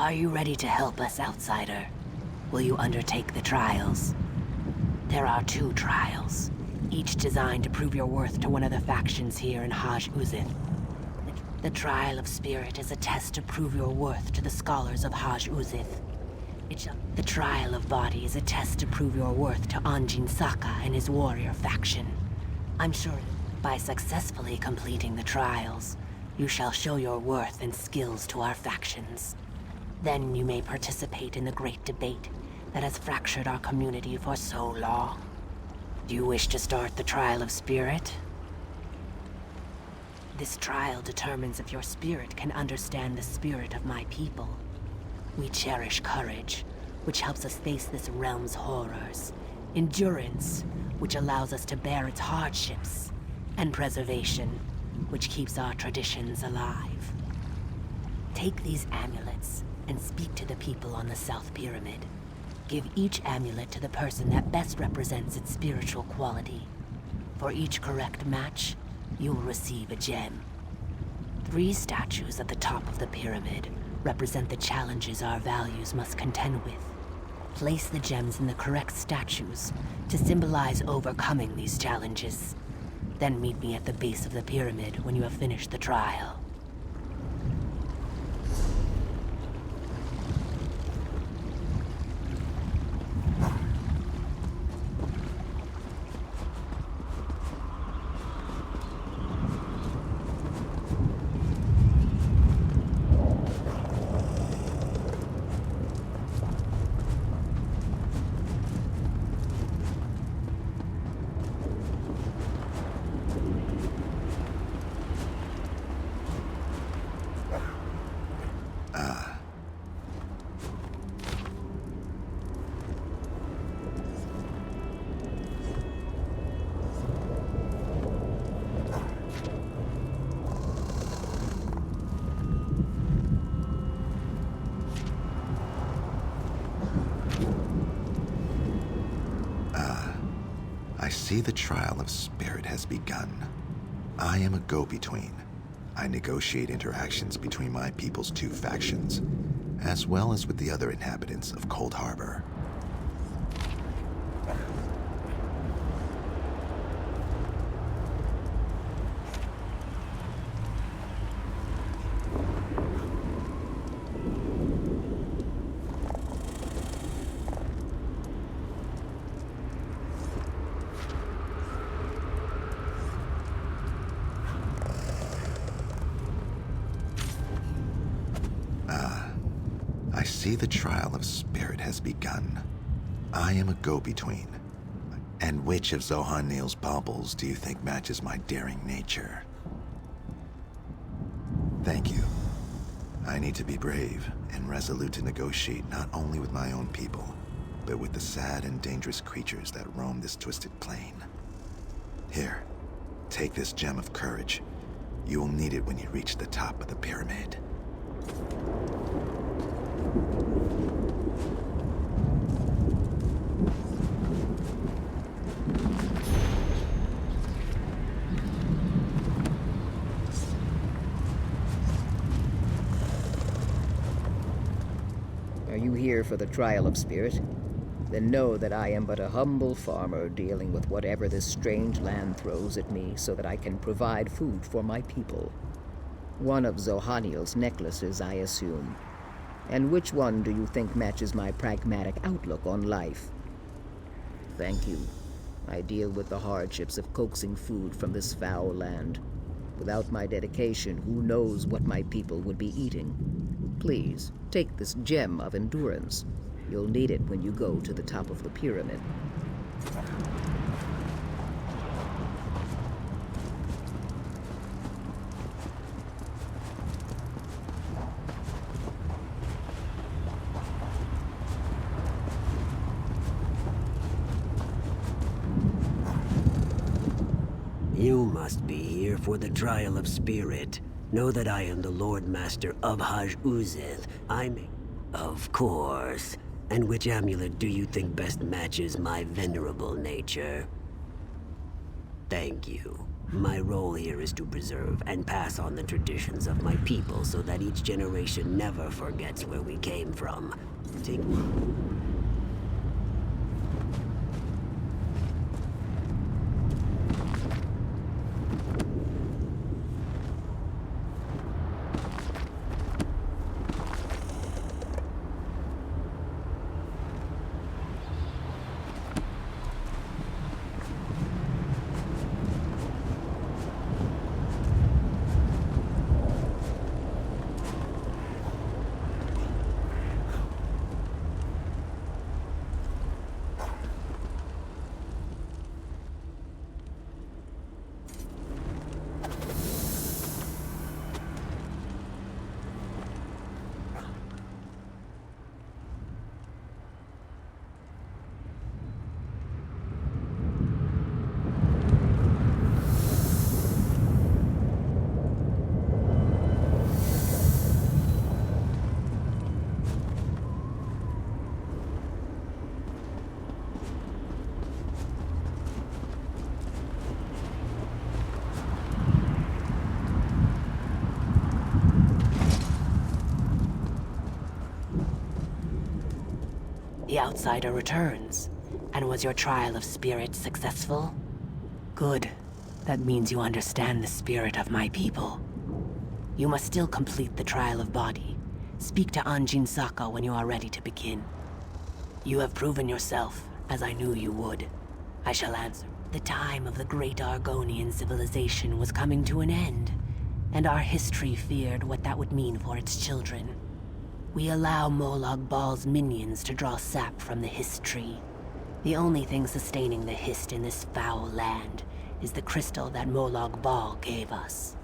Are you ready to help us, outsider? Will you undertake the trials? There are 2 trials, each designed to prove your worth to one of the factions here in Haj Uzith. The Trial of Spirit is a test to prove your worth to the scholars of Haj Uzith. The Trial of Body is a test to prove your worth to Anjin Saka and his warrior faction. I'm sure by successfully completing the trials, you shall show your worth and skills to our factions. Then you may participate in the great debate that has fractured our community for so long. Do you wish to start the Trial of Spirit? This trial determines if your spirit can understand the spirit of my people. We cherish courage, which helps us face this realm's horrors. Endurance, which allows us to bear its hardships. And preservation, which keeps our traditions alive. Take these amulets and speak to the people on the South Pyramid. Give each amulet to the person that best represents its spiritual quality. For each correct match, you will receive a gem. 3 statues at the top of the pyramid represent the challenges our values must contend with. Place the gems in the correct statues to symbolize overcoming these challenges. Then meet me at the base of the pyramid when you have finished the trial. I see the Trial of Spirit has begun. I am a go-between. I negotiate interactions between my people's 2 factions, as well as with the other inhabitants of Coldharbour. I see the Trial of Spirit has begun. I am a go-between. And which of Zohan Neal's baubles do you think matches my daring nature? Thank you. I need to be brave and resolute to negotiate not only with my own people, but with the sad and dangerous creatures that roam this twisted plane. Here, take this gem of courage. You will need it when you reach the top of the pyramid. Are you here for the Trial of Spirit? Then know that I am but a humble farmer dealing with whatever this strange land throws at me so that I can provide food for my people. One of Zohaniel's necklaces, I assume. And which one do you think matches my pragmatic outlook on life? Thank you. I deal with the hardships of coaxing food from this foul land. Without my dedication, who knows what my people would be eating? Please, take this gem of endurance. You'll need it when you go to the top of the pyramid. You must be here for the Trial of Spirit. Know that I am the Lord Master of Haj Uzith. Of course. And which amulet do you think best matches my venerable nature? Thank you. My role here is to preserve and pass on the traditions of my people so that each generation never forgets where we came from. Take The outsider returns. And was your trial of spirit successful? Good. That means you understand the spirit of my people. You must still complete the trial of body. Speak to Anjin Saka when you are ready to begin. You have proven yourself, as I knew you would. I shall answer. The time of the great Argonian civilization was coming to an end, and our history feared what that would mean for its children. We allow Molag Bal's minions to draw sap from the Hist tree. The only thing sustaining the Hist in this foul land is the crystal that Molag Bal gave us.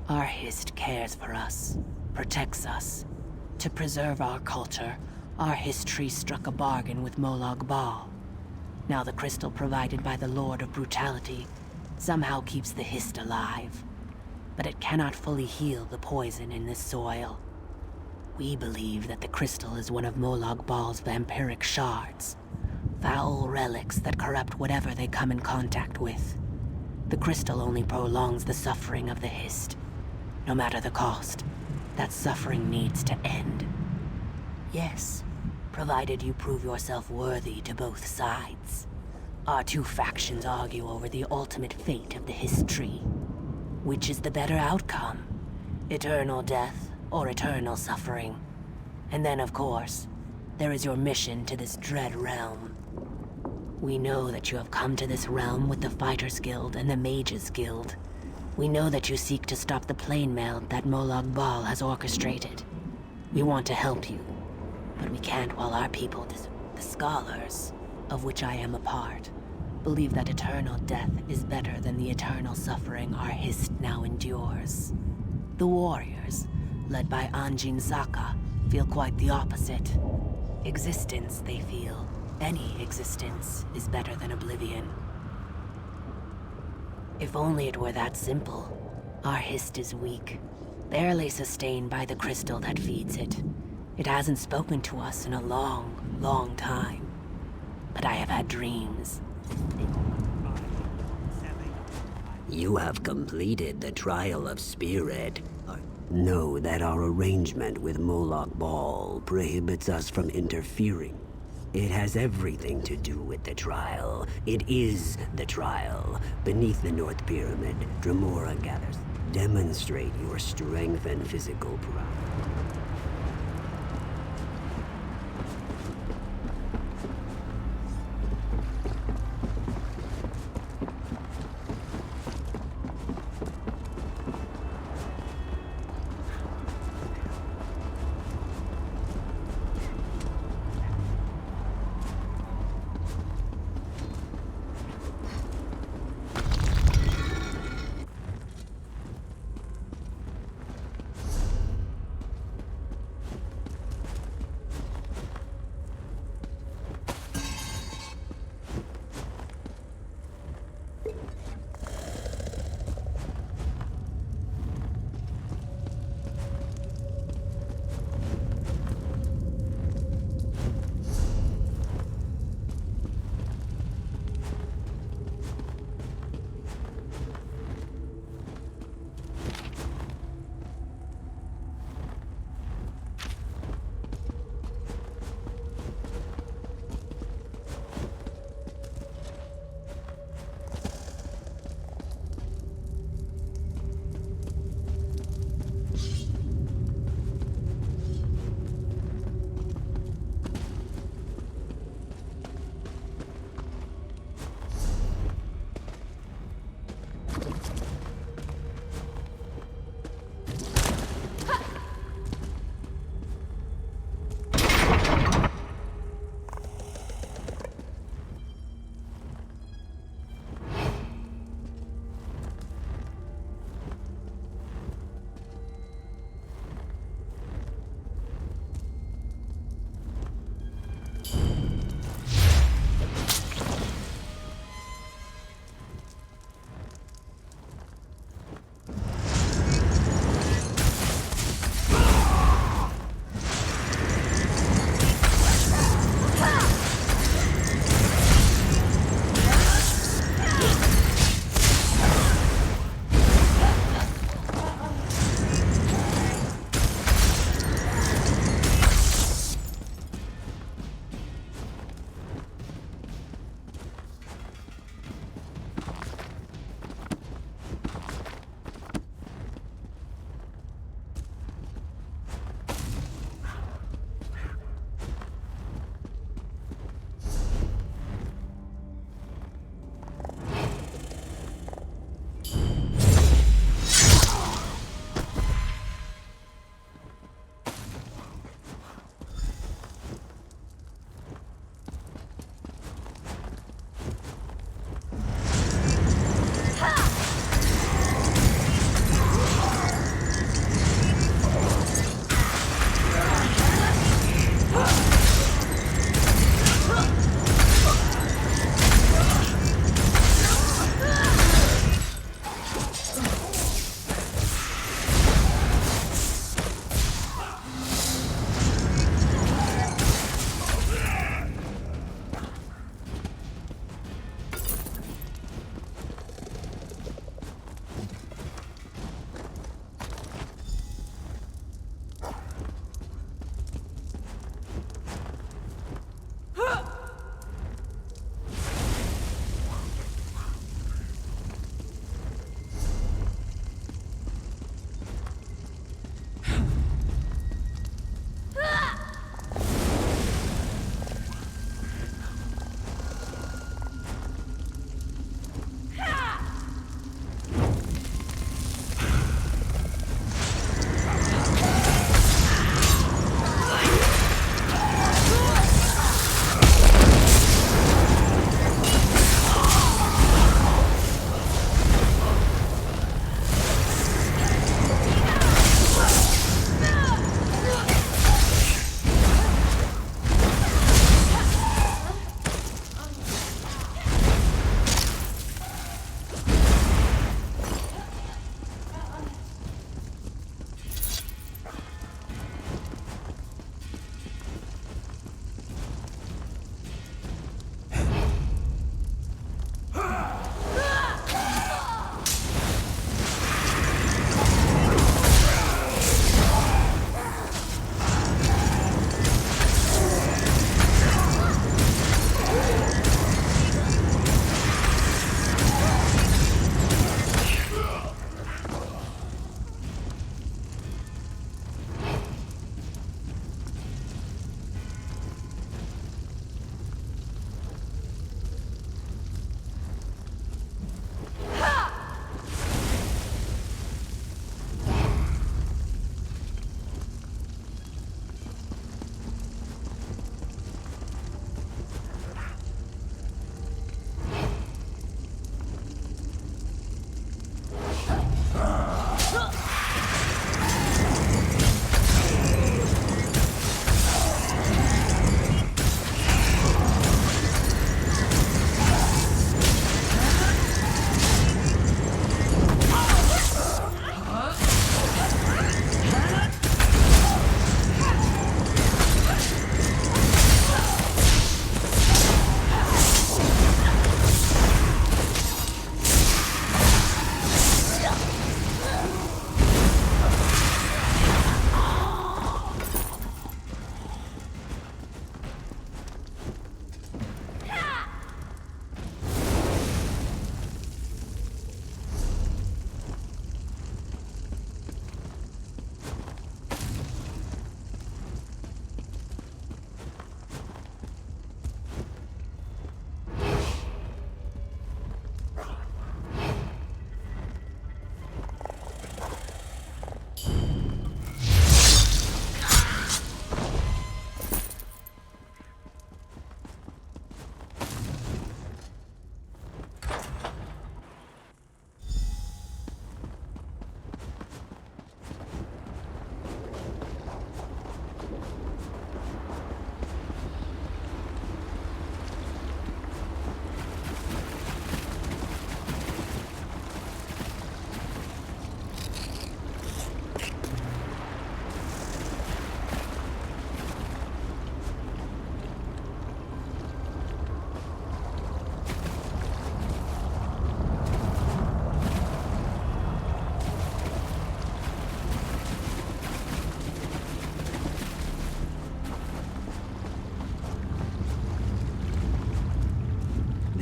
Our Hist cares for us, protects us. To preserve our culture, our Hist tree struck a bargain with Molag Bal. Now the crystal provided by the Lord of Brutality somehow keeps the Hist alive. But it cannot fully heal the poison in this soil. We believe that the crystal is one of Molag Bal's vampiric shards. Foul relics that corrupt whatever they come in contact with. The crystal only prolongs the suffering of the Hist. No matter the cost, that suffering needs to end. Yes, provided you prove yourself worthy to both sides. Our two factions argue over the ultimate fate of the Hist tree. Which is the better outcome? Eternal death or eternal suffering? And then, of course, there is your mission to this dread realm. We know that you have come to this realm with the Fighters Guild and the Mages Guild. We know that you seek to stop the plane meld that Molag Bal has orchestrated. We want to help you, but we can't while our people, the Scholars, of which I am a part, believe that eternal death is better than the eternal suffering our Hist now endures. The warriors, led by Anjin Saka, feel quite the opposite. Existence, they feel. Any existence is better than oblivion. If only it were that simple. Our Hist is weak, barely sustained by the crystal that feeds it. It hasn't spoken to us in a long, long time. But I have had dreams. You have completed the trial of spirit. Know that our arrangement with Molag Bal prohibits us from interfering. It has everything to do with the trial. It is the trial. Beneath the North Pyramid, Dremora gathers. Demonstrate your strength and physical prowess.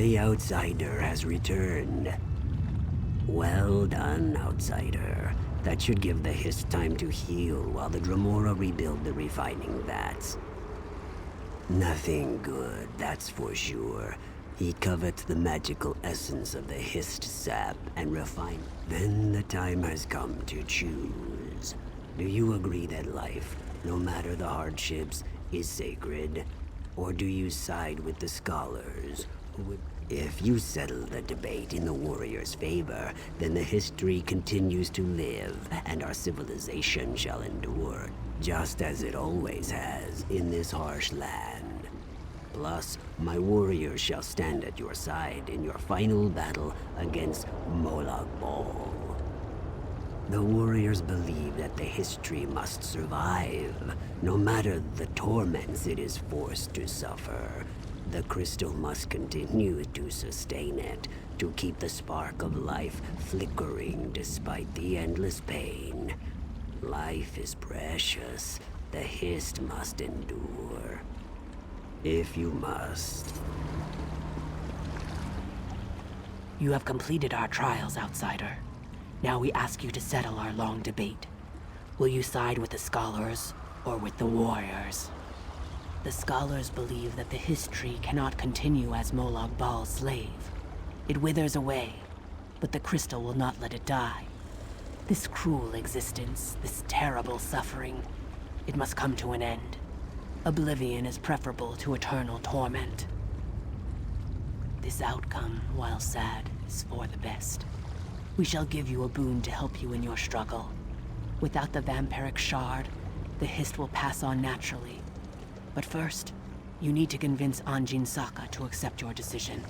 The outsider has returned. Well done, outsider. That should give the Hist time to heal while the Dremora rebuild the refining vats. Nothing good, that's for sure. He covets the magical essence of the Hist sap and refine. Then the time has come to choose. Do you agree that life, no matter the hardships, is sacred? Or do you side with the scholars who would... If you settle the debate in the warrior's favor, then the history continues to live, and our civilization shall endure, just as it always has in this harsh land. Plus, my warriors shall stand at your side in your final battle against Molag Bal. The warriors believe that the history must survive, no matter the torments it is forced to suffer. The crystal must continue to sustain it, to keep the spark of life flickering despite the endless pain. Life is precious. The Hist must endure. If you must. You have completed our trials, outsider. Now we ask you to settle our long debate. Will you side with the scholars or with the warriors? The scholars believe that the history cannot continue as Molag Bal's slave. It withers away, but the crystal will not let it die. This cruel existence, this terrible suffering, it must come to an end. Oblivion is preferable to eternal torment. This outcome, while sad, is for the best. We shall give you a boon to help you in your struggle. Without the vampiric shard, the Hist will pass on naturally. But first, you need to convince Anjin Saka to accept your decision.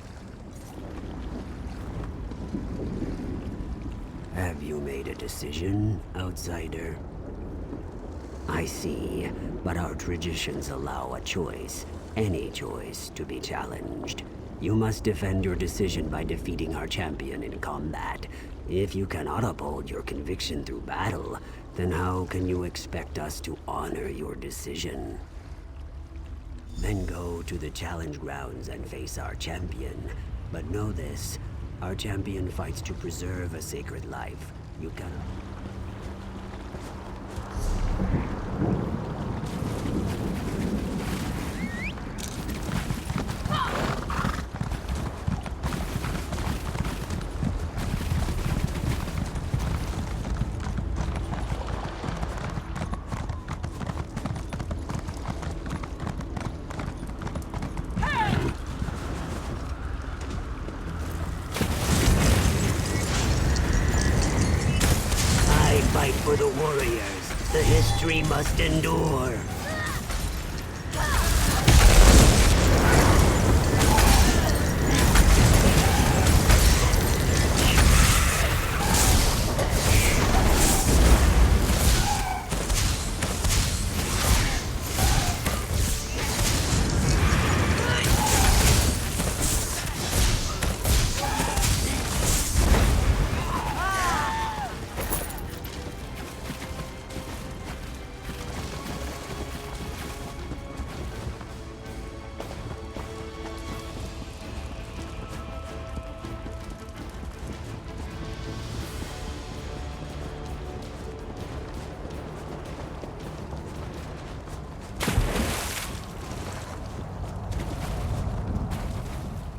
Have you made a decision, outsider? I see, but our traditions allow a choice, any choice, to be challenged. You must defend your decision by defeating our champion in combat. If you cannot uphold your conviction through battle, then how can you expect us to honor your decision? Then go to the challenge grounds and face our champion. But know this, our champion fights to preserve a sacred life. You cannot... Fight for the warriors. The history must endure.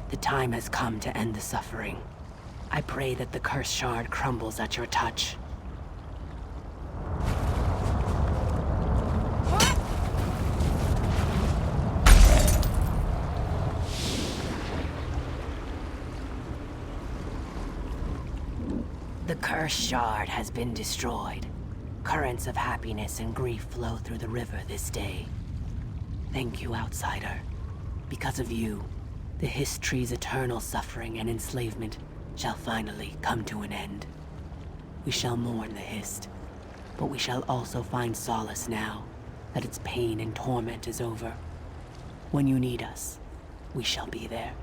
The time has come to end the suffering. I pray that the cursed shard crumbles at your touch. The cursed shard has been destroyed. Currents of happiness and grief flow through the river this day. Thank you, outsider. Because of you, the history's eternal suffering and enslavement shall finally come to an end. We shall mourn the Hist, but we shall also find solace now that its pain and torment is over. When you need us, we shall be there.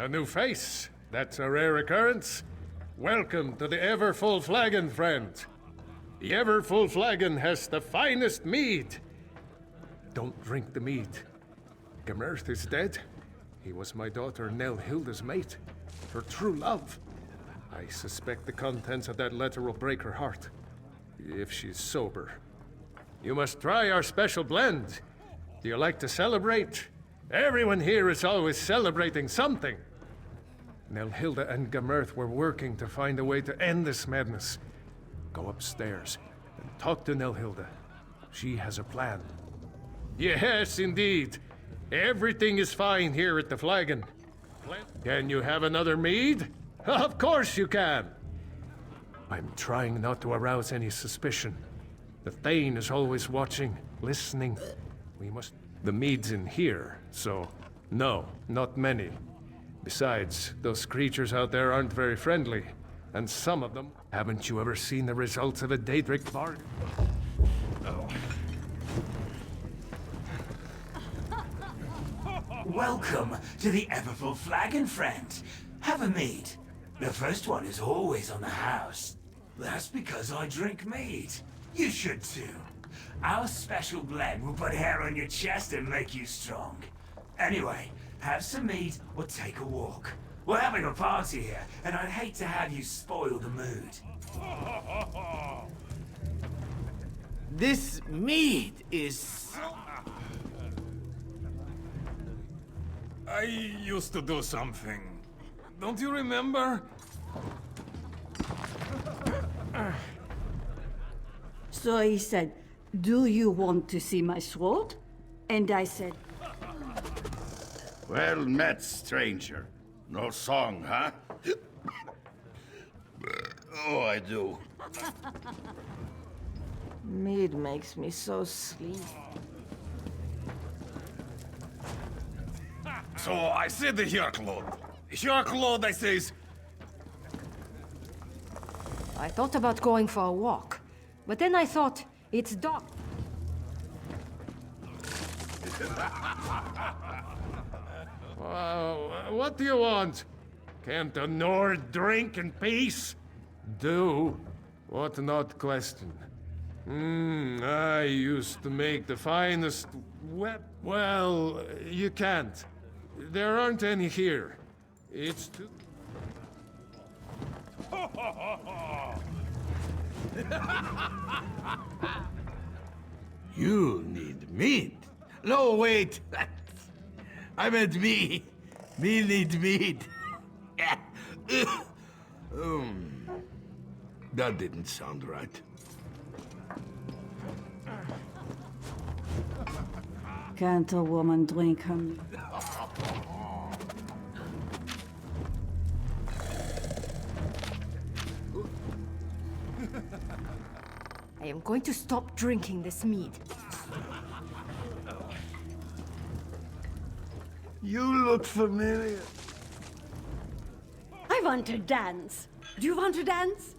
A new face. That's a rare occurrence. Welcome to the Ever-Full Flagon, friend. The Ever-Full Flagon has the finest mead. Don't drink the mead. Gemerth is dead. He was my daughter Nelhilda's mate. Her true love. I suspect the contents of that letter will break her heart. If she's sober. You must try our special blend. Do you like to celebrate? Everyone here is always celebrating something. Nelhilda and Gemerth were working to find a way to end this madness. Go upstairs and talk to Nelhilda. She has a plan. Yes, indeed. Everything is fine here at the Flagon. Can you have another mead? Of course you can. I'm trying not to arouse any suspicion. The Thane is always watching, listening. We must... The mead's in here, so... No, not many. Besides, those creatures out there aren't very friendly. And some of them... Haven't you ever seen the results of a Daedric bard? Oh. Welcome to the Everfull Flagon, friend. Have a mead. The first one is always on the house. That's because I drink mead. You should too. Our special blend will put hair on your chest and make you strong. Anyway, have some mead or take a walk. We're having a party here, and I'd hate to have you spoil the mood. This mead is... I used to do something. Don't you remember? So he said, "Do you want to see my sword?" And I said, Well met, stranger. No song, huh? Oh, I do. Mead makes me so sleepy. So I said the here, Claude. Here, Claude, I says... I thought about going for a walk, but then I thought, it's dark. What do you want? Can't the Nord drink in peace? Do? What an odd question. I used to make the finest... Well, you can't. There aren't any here. It's too... You need meat. No, wait. I meant me. Me need meat. That didn't sound right. "Can't a woman drink her mead?" I am going to stop drinking this mead. You look familiar. I want to dance. Do you want to dance?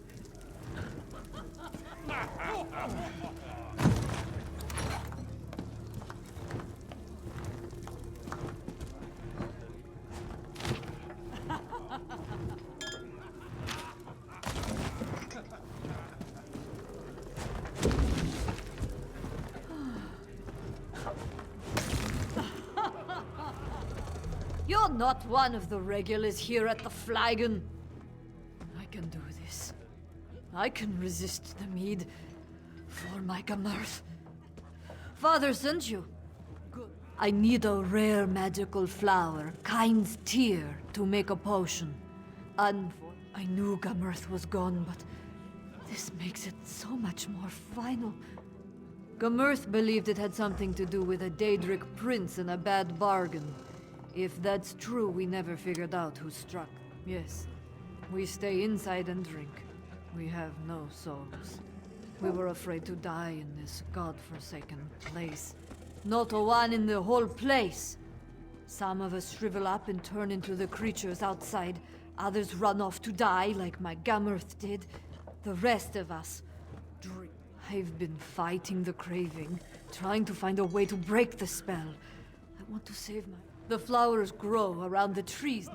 You're not one of the regulars here at the Flagon. I can do this. I can resist the mead for my Gemerth. Father sent you. Good. I need a rare magical flower, Kind's Tear, to make a potion. I knew Gemerth was gone, but this makes it so much more final. Gemerth believed it had something to do with a Daedric prince and a bad bargain. If that's true, we never figured out who struck. Yes, we stay inside and drink. We have no souls. We were afraid to die in this godforsaken place. Not a one in the whole place. Some of us shrivel up and turn into the creatures outside. Others run off to die, like my Gemerth did. The rest of us drink. I've been fighting the craving, trying to find a way to break the spell. I want to save my... The flowers grow around the trees.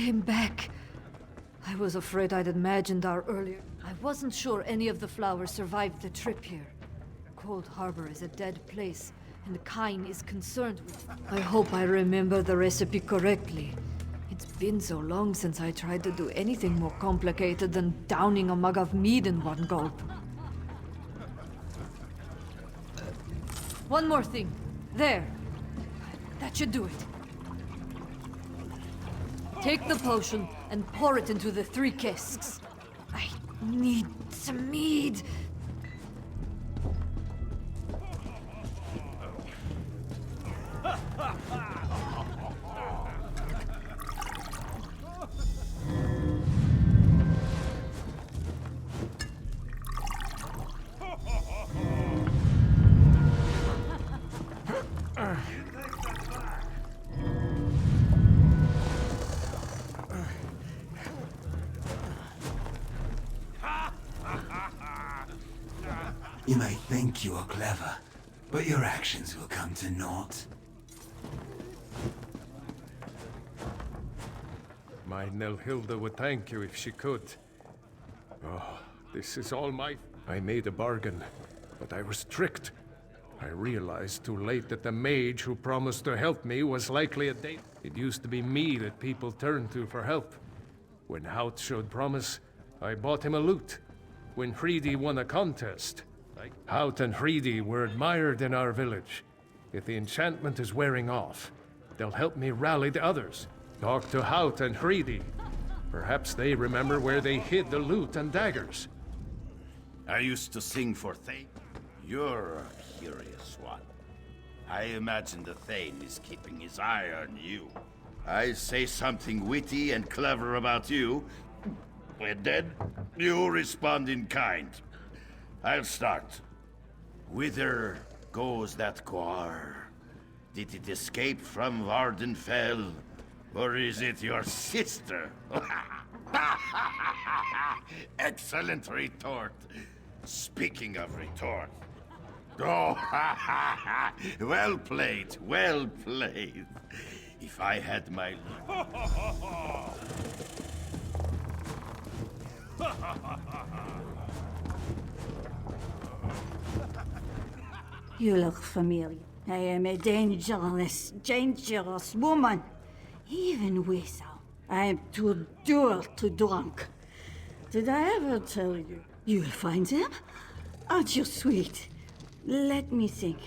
came back. I was afraid I'd imagined our earlier... I wasn't sure any of the flowers survived the trip here. Coldharbour is a dead place, and Kyne is concerned with... I hope I remember the recipe correctly. It's been so long since I tried to do anything more complicated than downing a mug of mead in one gulp. One more thing. There. That should do it. Take the potion and pour it into the 3 casks. I need some mead. You may think you are clever, but your actions will come to naught. My Nelhilda would thank you if she could. Oh, this is all my... I made a bargain, but I was tricked. I realized too late that the mage who promised to help me was likely a date. It used to be me that people turned to for help. When Hout showed promise, I bought him a lute. When Hreidi won a contest, Hout and Hreidi were admired in our village. If the enchantment is wearing off, they'll help me rally the others. Talk to Hout and Hreidi. Perhaps they remember where they hid the lute and daggers. I used to sing for Thane. You're a curious one. I imagine the Thane is keeping his eye on you. I say something witty and clever about you, and then you respond in kind. I'll start. Whither goes that Guar? Did it escape from Vardenfell? Or is it your sister? Excellent retort. Speaking of retort. Oh, well played, well played. If I had my... You look familiar. I am a dangerous woman. Even without, I am too dull to drunk. Did I ever tell you? You'll find them? Aren't you sweet? Let me think.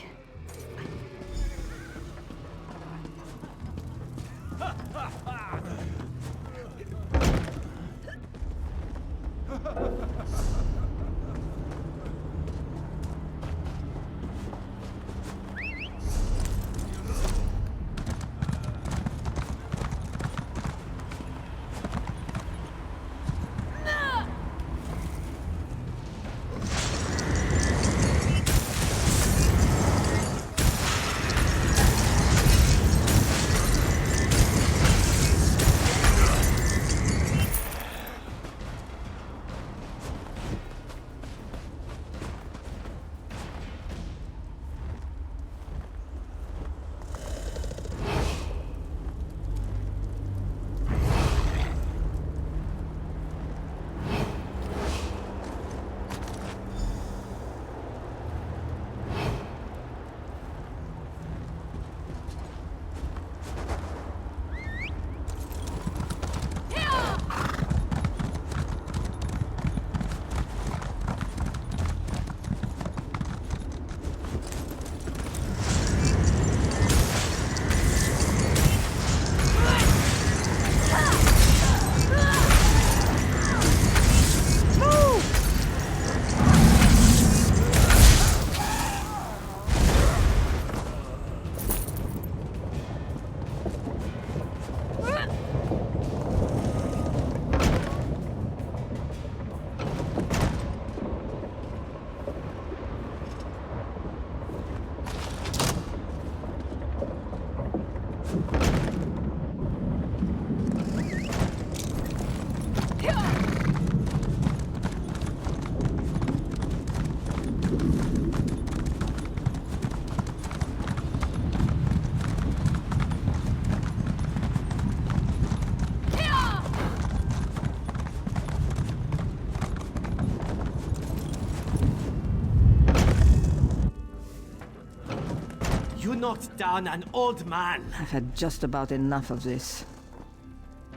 knocked down an old man. I've had just about enough of this.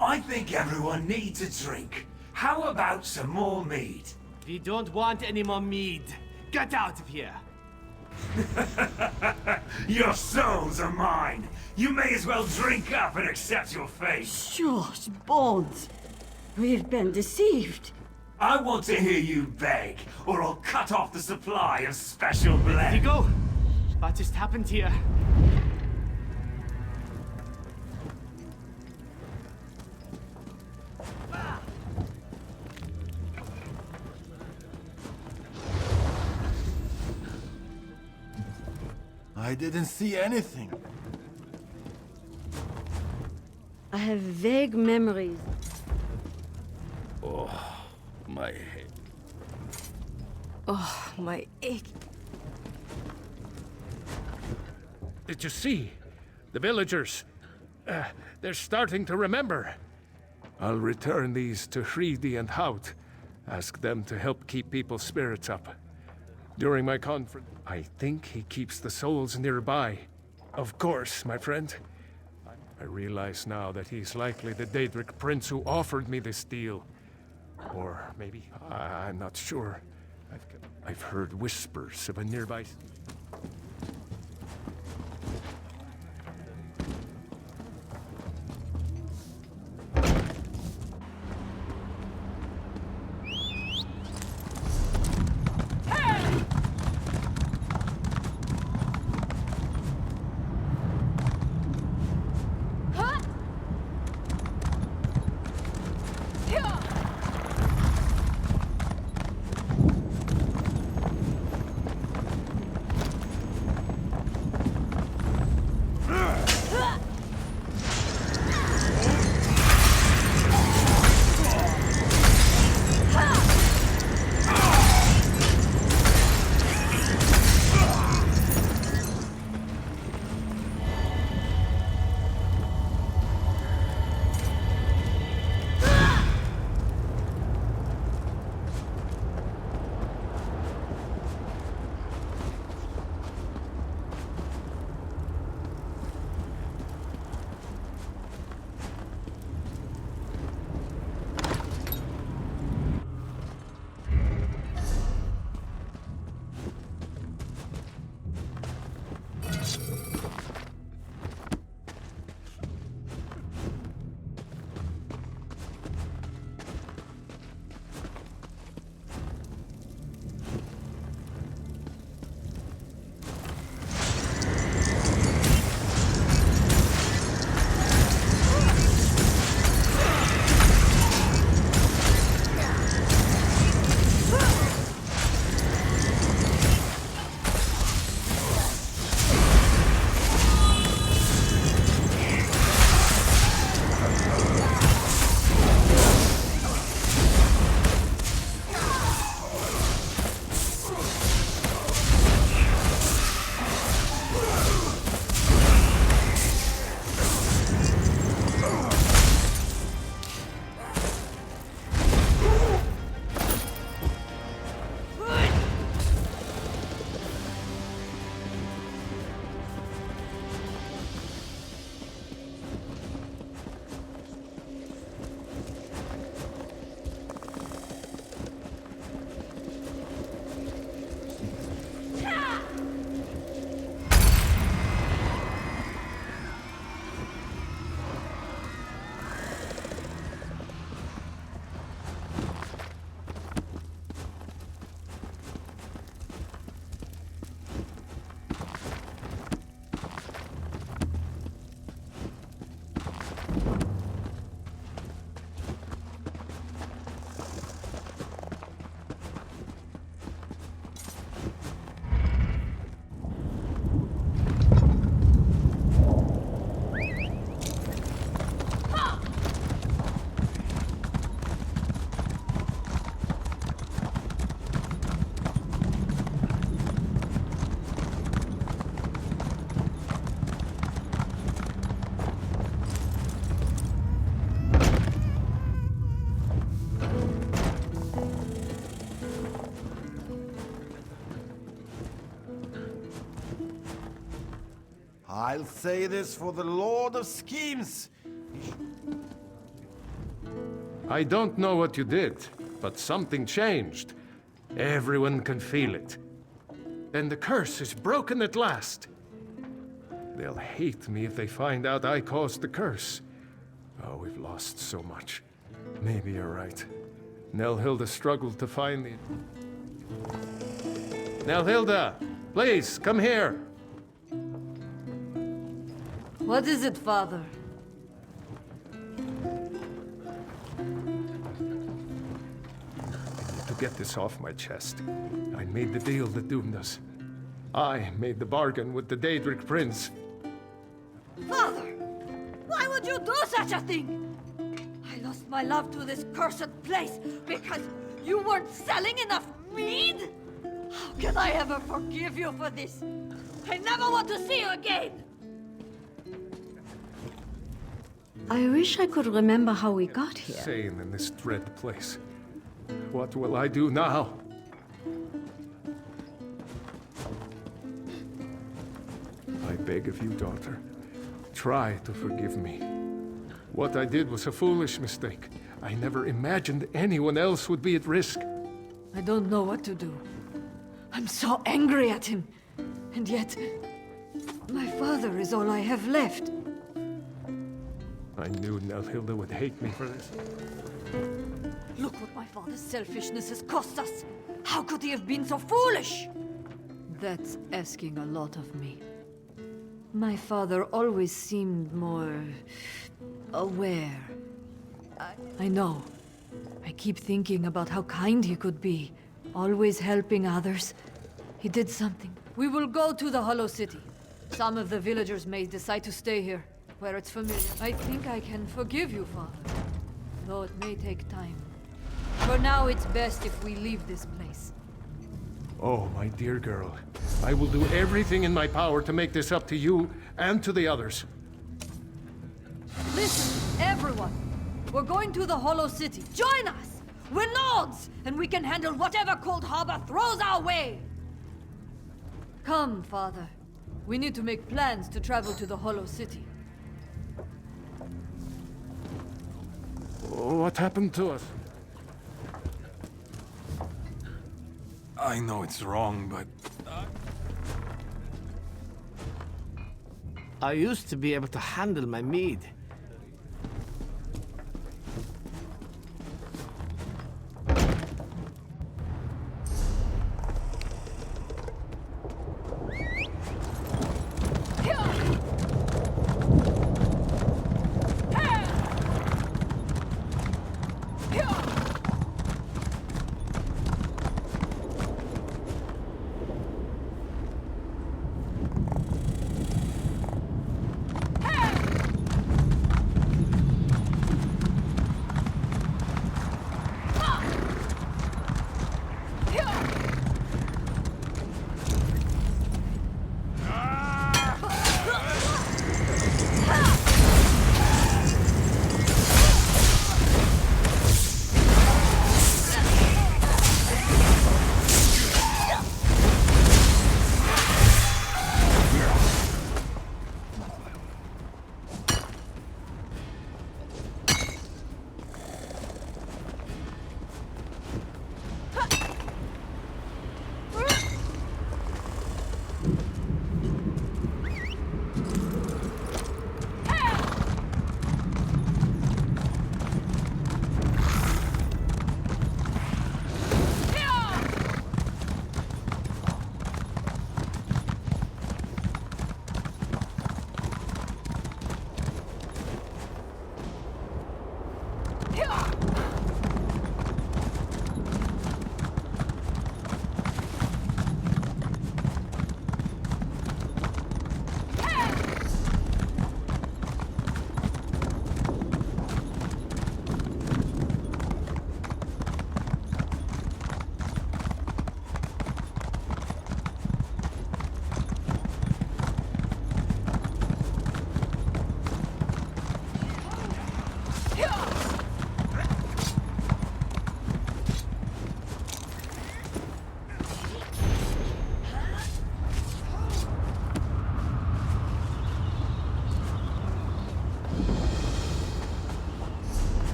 I think everyone needs a drink. How about some more mead? We don't want any more mead. Get out of here. Your souls are mine. You may as well drink up and accept your fate. Shush, Bones. We've been deceived. I want to hear you beg, or I'll cut off the supply of special blend. Vigo, what just happened here? I didn't see anything. I have vague memories. Oh, my head. Oh, my ache. Did you see? The villagers. They're starting to remember. I'll return these to Hridi and Hout. Ask them to help keep people's spirits up. During my conference, I think he keeps the souls nearby. Of course, my friend. I realize now that he's likely the Daedric prince who offered me this deal. Or maybe, I'm not sure. I've heard whispers of a nearby... I'll say this for the Lord of Schemes. I don't know what you did, but something changed. Everyone can feel it. And the curse is broken at last. They'll hate me if they find out I caused the curse. Oh, we've lost so much. Maybe you're right. Nelhilda struggled to find the... Nelhilda, please, come here. What is it, Father? To get this off my chest, I made the deal that doomed us. I made the bargain with the Daedric Prince. Father! Why would you do such a thing? I lost my love to this cursed place because you weren't selling enough mead? How can I ever forgive you for this? I never want to see you again! I wish I could remember how we got here. Insane in this dread place. What will I do now? I beg of you, daughter, try to forgive me. What I did was a foolish mistake. I never imagined anyone else would be at risk. I don't know what to do. I'm so angry at him. And yet, my father is all I have left. I knew Nelhilda would hate me for this. Look what my father's selfishness has cost us. How could he have been so foolish? That's asking a lot of me. My father always seemed more... aware. I know. I keep thinking about how kind he could be. Always helping others. He did something. We will go to the Hollow City. Some of the villagers may decide to stay here, where it's familiar. I think I can forgive you, Father. Though it may take time. For now, it's best if we leave this place. Oh, my dear girl. I will do everything in my power to make this up to you and to the others. Listen, everyone! We're going to the Hollow City. Join us! We're lords, and we can handle whatever Coldharbour throws our way! Come, Father. We need to make plans to travel to the Hollow City. What happened to us? I know it's wrong, but... I used to be able to handle my mead.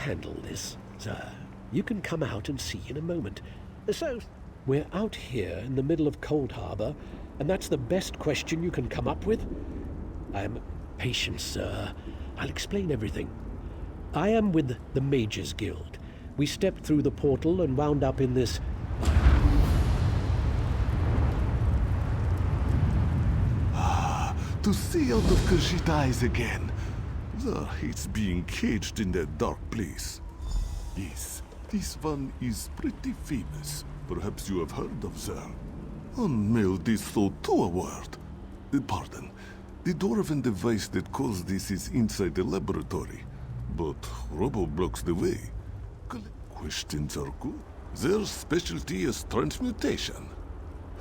handle this, sir. You can come out and see in a moment. So, we're out here in the middle of Coldharbour, and that's the best question you can come up with? I'm patient, sir. I'll explain everything. I am with the Mages Guild. We stepped through the portal and wound up in this... To see out of Khajiit eyes again. Zar hates being caged in that dark place. Yes, this one is pretty famous. Perhaps you have heard of Zar. Unmailed this soul to a word. Pardon. The dwarven device that caused this is inside the laboratory. But Robo blocks the way. Questions are good. Their specialty is transmutation.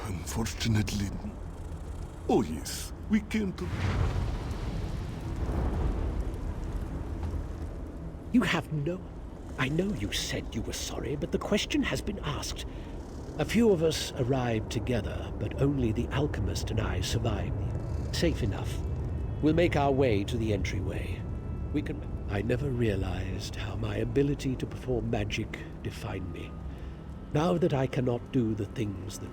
Unfortunately... Oh yes, we came to... You have no... I know you said you were sorry, but the question has been asked. A few of us arrived together, but only the alchemist and I survived. Safe enough. We'll make our way to the entryway. We can... I never realized how my ability to perform magic defined me. Now that I cannot do the things that...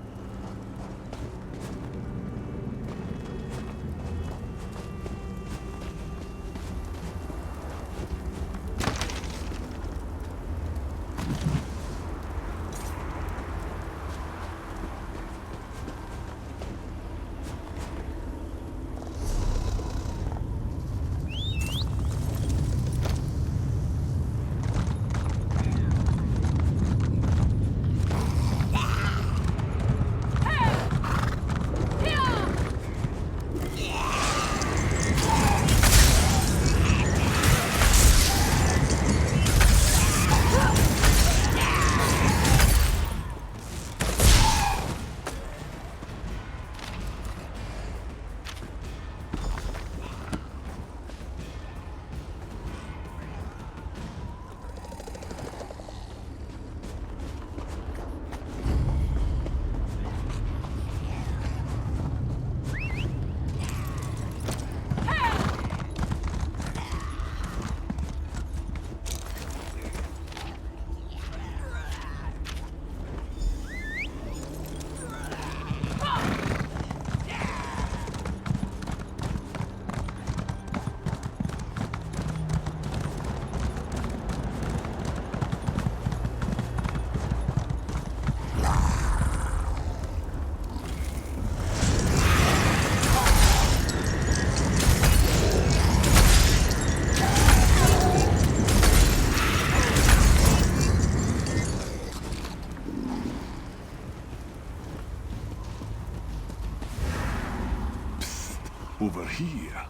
Over here.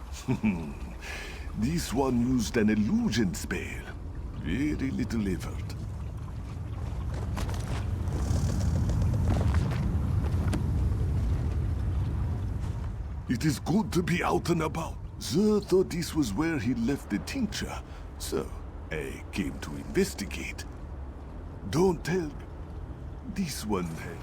This one used an illusion spell. Very little effort. It is good to be out and about. Sir thought this was where he left the tincture, so I came to investigate. Don't tell... This one has...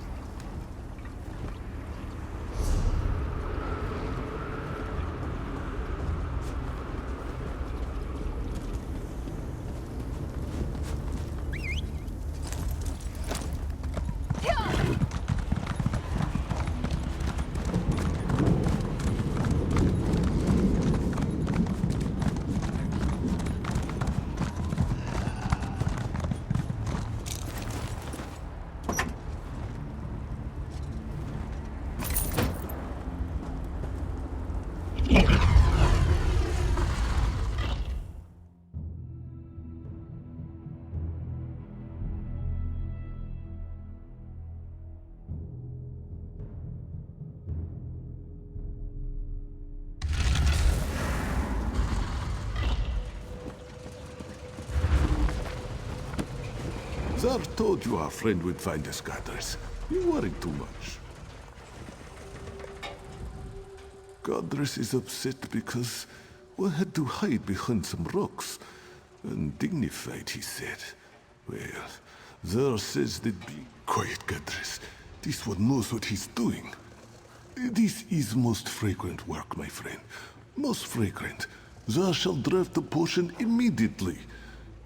Zar told you our friend would find us, Godress. You worried too much. Godress is upset because we had to hide behind some rocks. Undignified, he said. Well, Zar says that be quiet, Godress. This one knows what he's doing. This is most fragrant work, my friend. Most fragrant. Zar shall draft the potion immediately.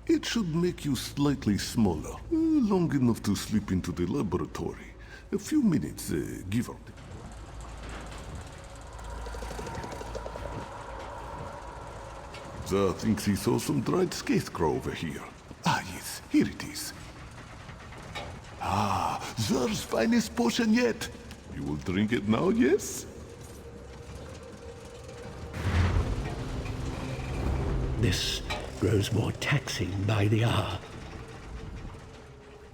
It should make you slightly smaller, long enough to slip into the laboratory. A few minutes, give or take. Zar thinks he saw some dried scarecrow over here. Ah, yes, here it is. Ah, Zar's finest potion yet. You will drink it now, yes? This grows more taxing by the hour.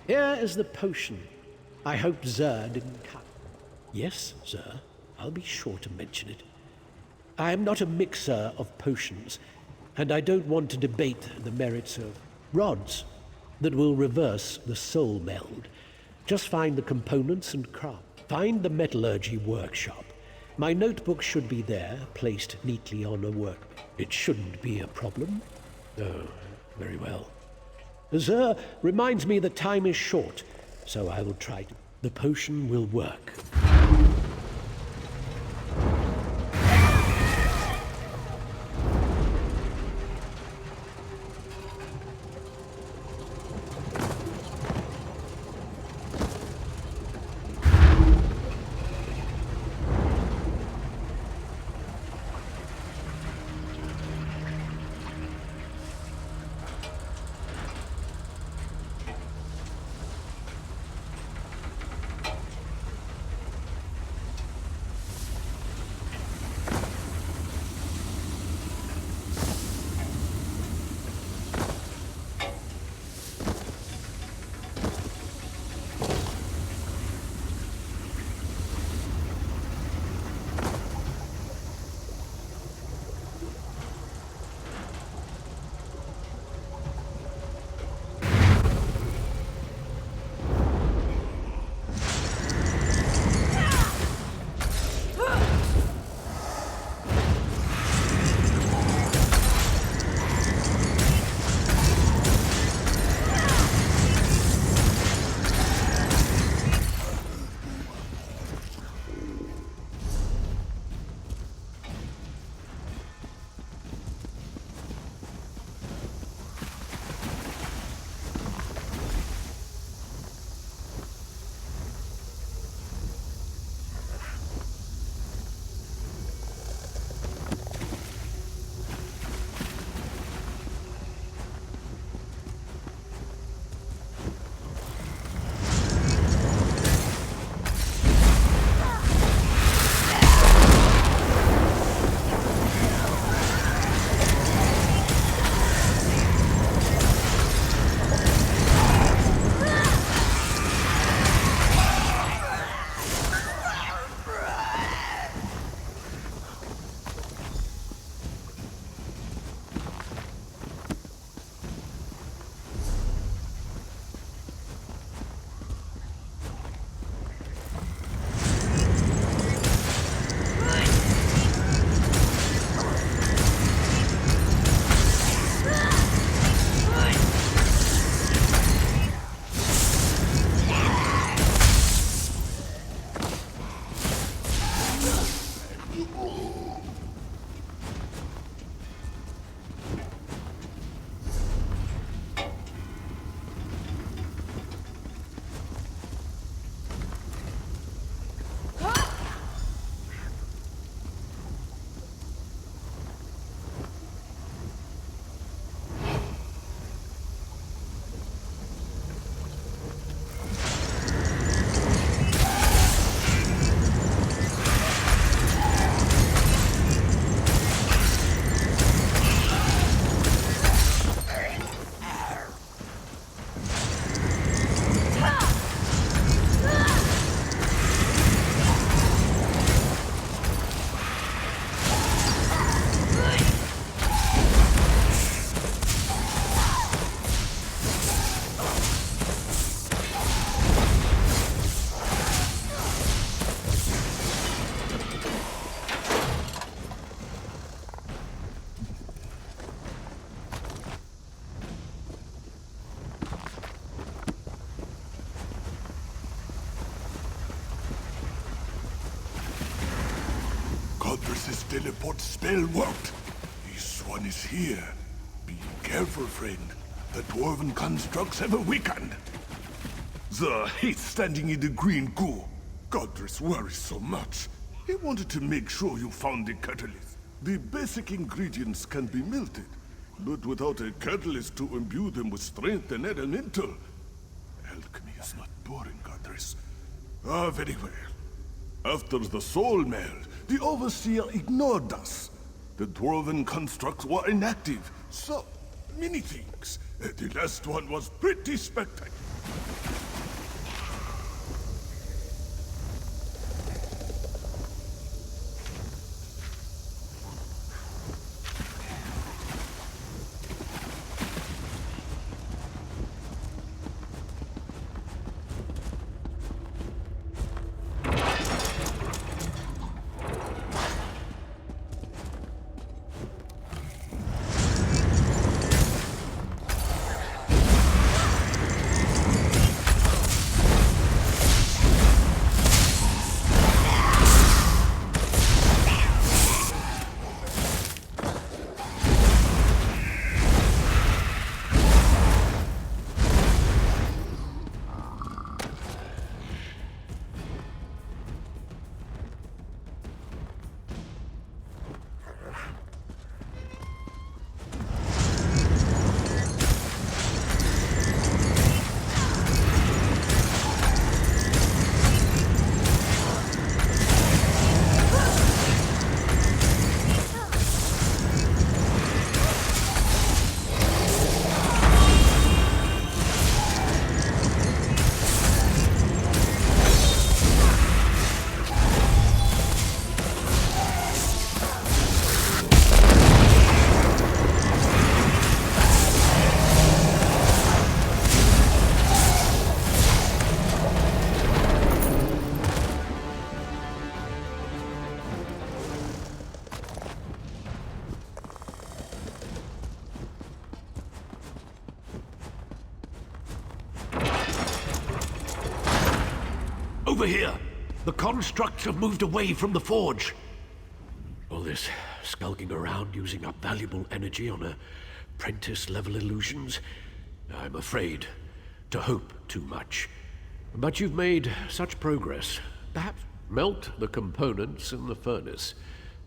Here is the potion. I hope Zer didn't cut. Yes, Zer, I'll be sure to mention it. I am not a mixer of potions, and I don't want to debate the merits of rods that will reverse the soul meld. Just find the components and craft. Find the metallurgy workshop. My notebook should be there, placed neatly on a work. It shouldn't be a problem. Oh, very well. Zer reminds me that time is short, so I will try to. The potion will work. This teleport spell worked. This one is here. Be careful, friend. The dwarven constructs have awakened. The hate standing in the green goo. Godris worries so much. He wanted to make sure you found the catalyst. The basic ingredients can be melted, but without a catalyst to imbue them with strength and elemental, alchemy is not boring, Godris. Ah, very well. After the soul meld, the Overseer ignored us. The dwarven constructs were inactive. So many things. The last one was pretty spectacular. Over here! The constructs have moved away from the forge. All this skulking around using up valuable energy on apprentice-level illusions. I'm afraid to hope too much. But you've made such progress. Perhaps melt the components in the furnace,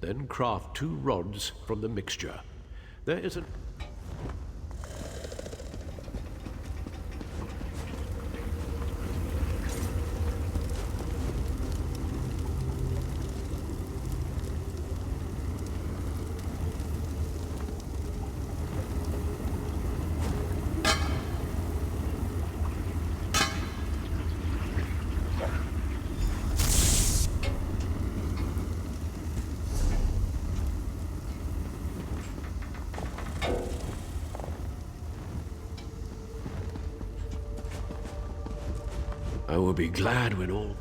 then craft 2 rods from the mixture. There is an... I will be glad when all...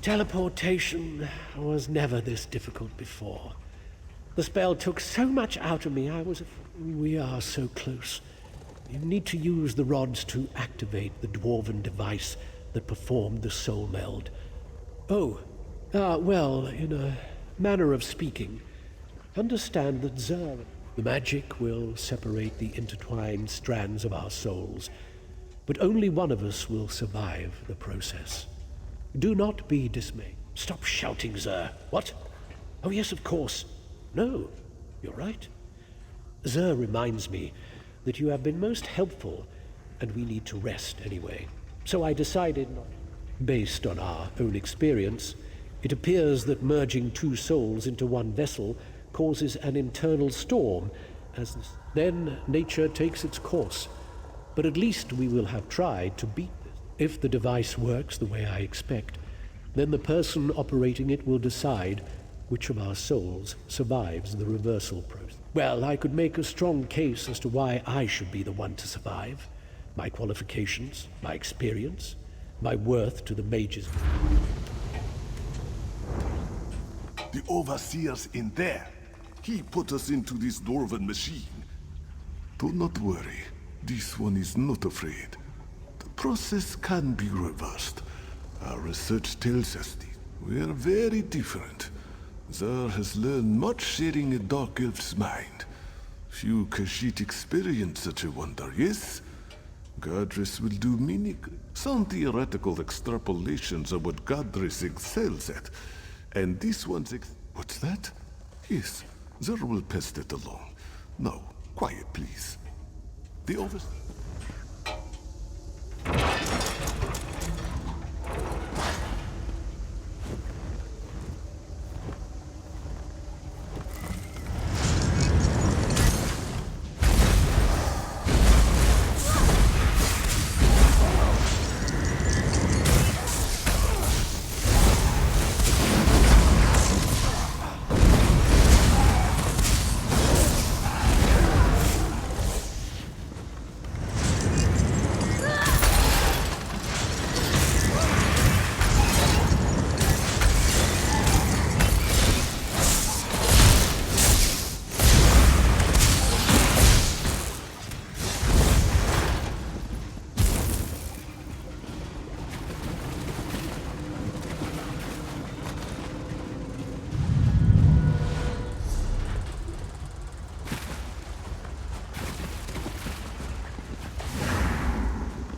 Teleportation was never this difficult before. The spell took so much out of me, We are so close. You need to use the rods to activate the dwarven device that performed the soul meld. Well, in a manner of speaking, understand that the magic will separate the intertwined strands of our souls, but only one of us will survive the process. Do not be dismayed. Stop shouting, Zer. What? Oh, yes, of course. No, you're right. Zer reminds me that you have been most helpful, and we need to rest anyway. So I decided, based on our own experience, it appears that merging two souls into one vessel causes an internal storm, then nature takes its course. But at least we will have tried to beat this. If the device works the way I expect, then the person operating it will decide which of our souls survives the reversal process. Well, I could make a strong case as to why I should be the one to survive. My qualifications, my experience, my worth to the mages. The Overseer's in there. He put us into this dwarven machine. Do not worry. This one is not afraid. The process can be reversed. Our research tells us this. We are very different. Zer has learned much sharing a dark elf's mind. Few Khajiit experience such a wonder, yes? Godress will do some theoretical extrapolations of what Godress excels at. And this one's what's that? Yes, Zer will pass that along. Now, quiet, please. The Overseer...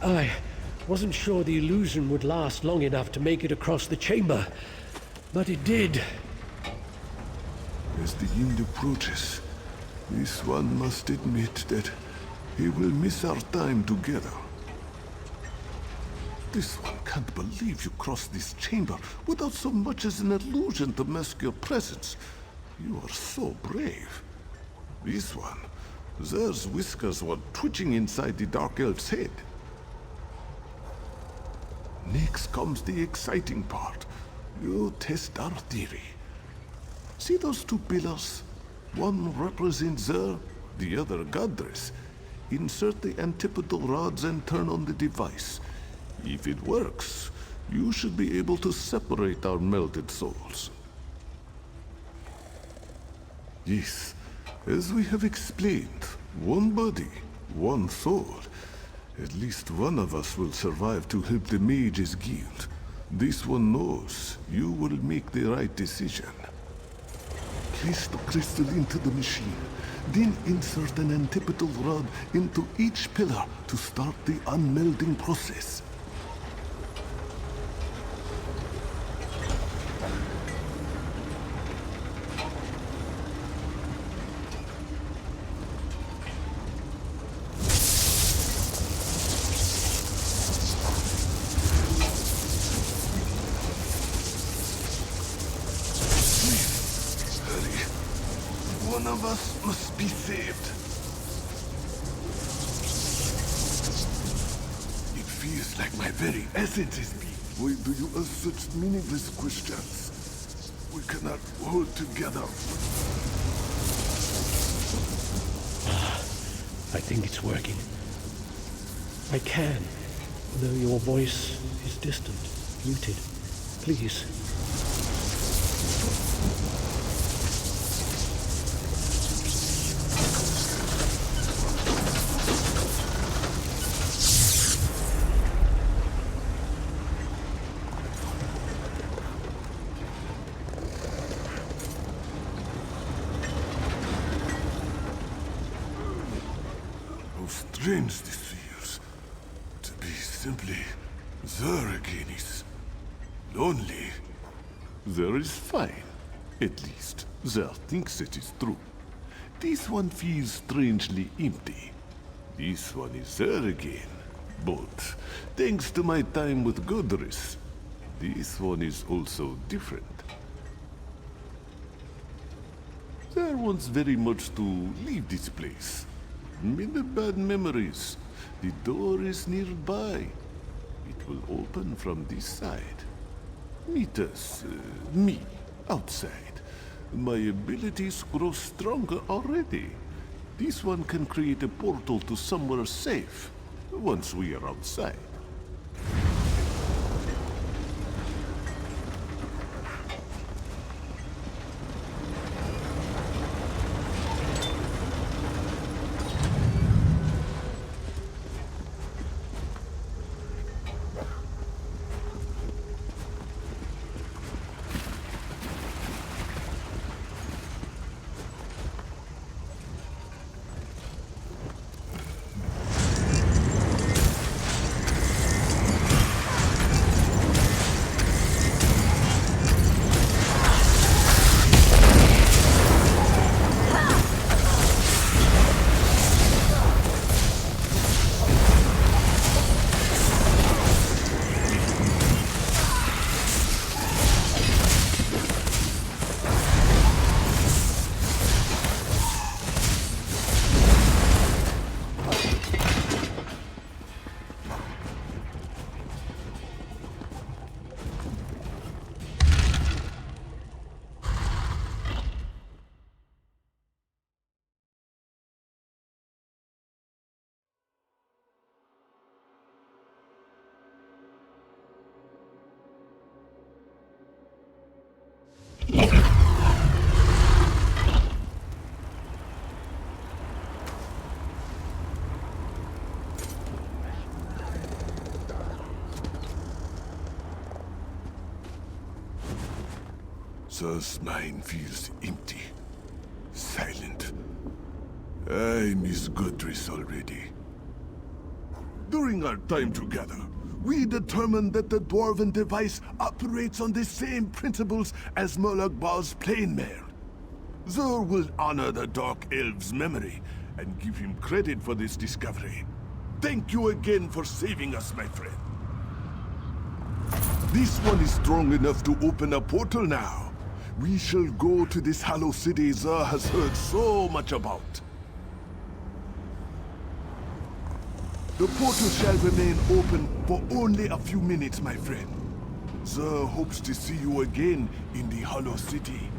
I wasn't sure the illusion would last long enough to make it across the chamber, but it did. As the end approaches, this one must admit that he will miss our time together. This one can't believe you crossed this chamber without so much as an illusion to mask your presence. You are so brave. This one, Zer's whiskers were twitching inside the Dark Elf's head. Next comes the exciting part. You test our theory. See those two pillars? One represents Zer, the other Godress. Insert the antipodal rods and turn on the device. If it works, you should be able to separate our melted souls. Yes, as we have explained, one body, one soul. At least one of us will survive to help the Mages Guild. This one knows you will make the right decision. Place the crystal into the machine, then insert an antipodal rod into each pillar to start the unmelding process. One of us must be saved. It feels like my very essence is being... Why do you ask such meaningless questions? We cannot hold together. I think it's working. I can, though your voice is distant, muted. please. How strange this feels. To be simply there again is lonely. There is fine. At least, there thinks it is true. This one feels strangely empty. This one is there again. But, thanks to my time with Godris, this one is also different. There wants very much to leave this place. Many bad memories. The door is nearby. It will open from this side. Meet us, me, outside. My abilities grow stronger already. This one can create a portal to somewhere safe, once we are outside. Sir's mind feels empty, silent. I miss Godris already. During our time together, we determined that the Dwarven device operates on the same principles as Murloc Baal's plane mail. Zur will honor the Dark Elf's memory and give him credit for this discovery. Thank you again for saving us, my friend. This one is strong enough to open a portal now. We shall go to this Hollow City Zur has heard so much about. The portal shall remain open for only a few minutes, my friend. Zur hopes to see you again in the Hollow City.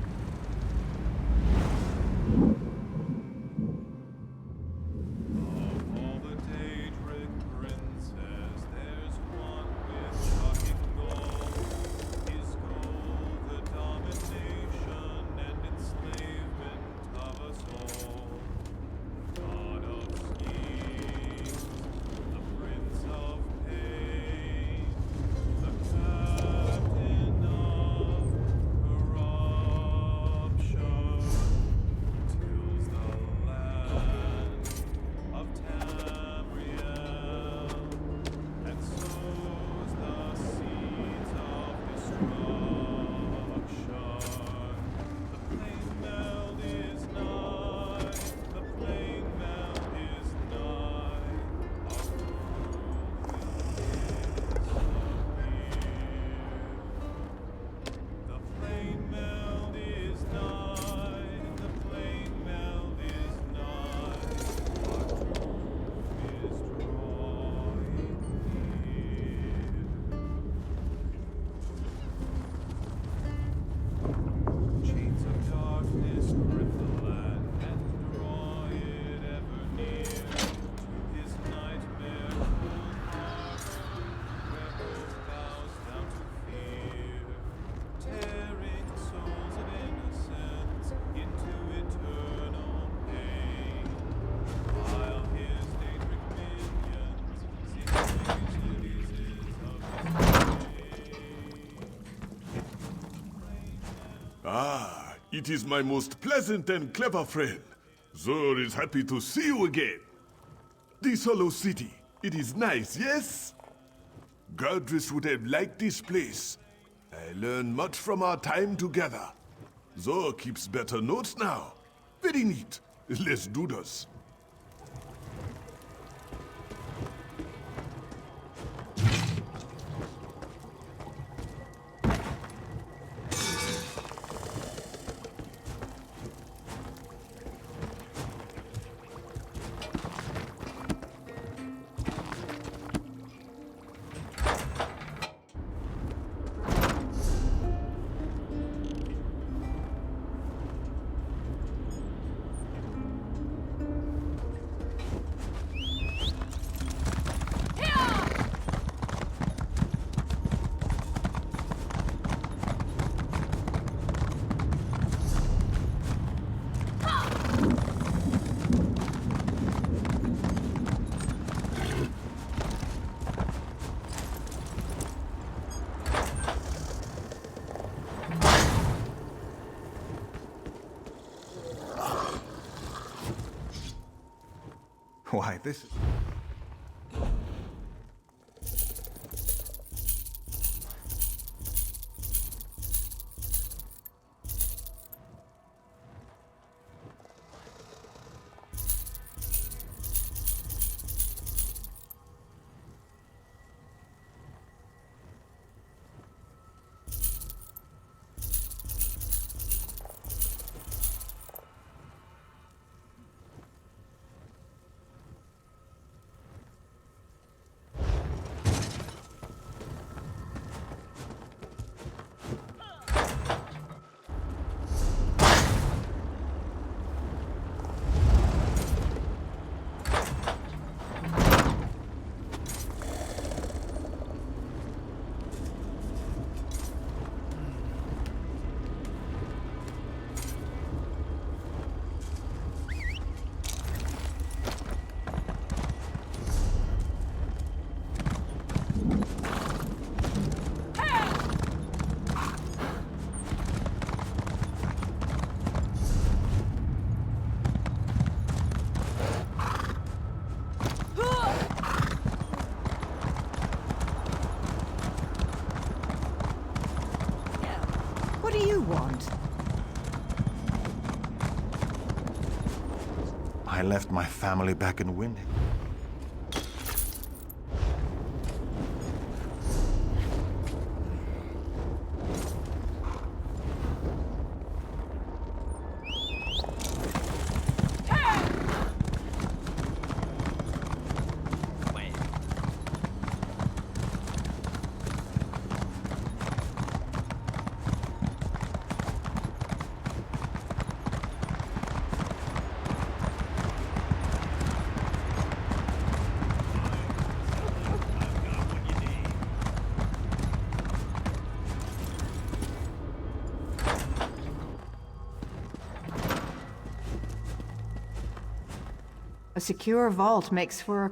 Ah, it is my most pleasant and clever friend. Zur is happy to see you again. This hollow city, it is nice, yes? Gardris would have liked this place. I learned much from our time together. Zur keeps better notes now. Very neat. Let's do this. Why, this is... What do you want? I left my family back in Wind. A secure vault makes for a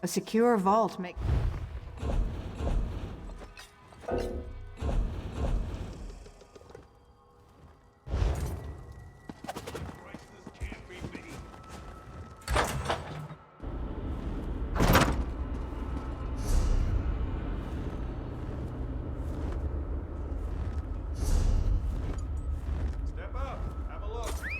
A secure vault makes... Step up. Have a look.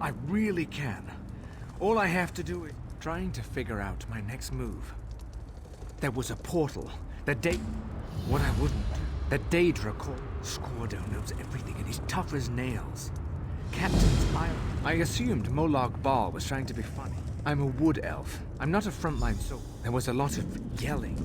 I really can. All I have to do is trying to figure out my next move. There was a portal. What I wouldn't do. That Daedra called. Scordo knows everything and he's tough as nails. Captain's Island. I assumed Molag Bal was trying to be funny. I'm a wood elf. I'm not a frontline soldier. There was a lot of yelling.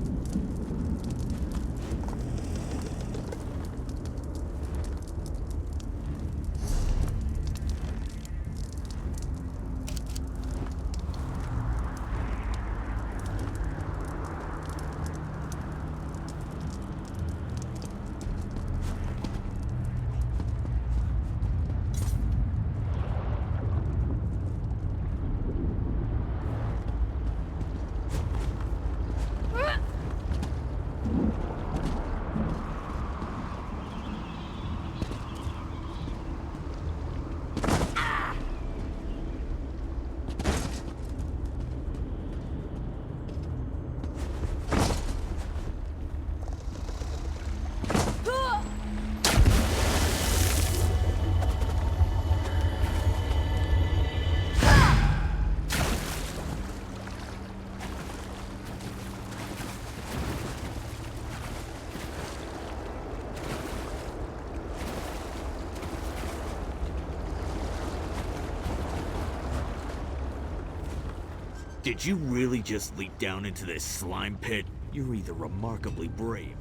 Did you really just leap down into this slime pit? You're either remarkably brave.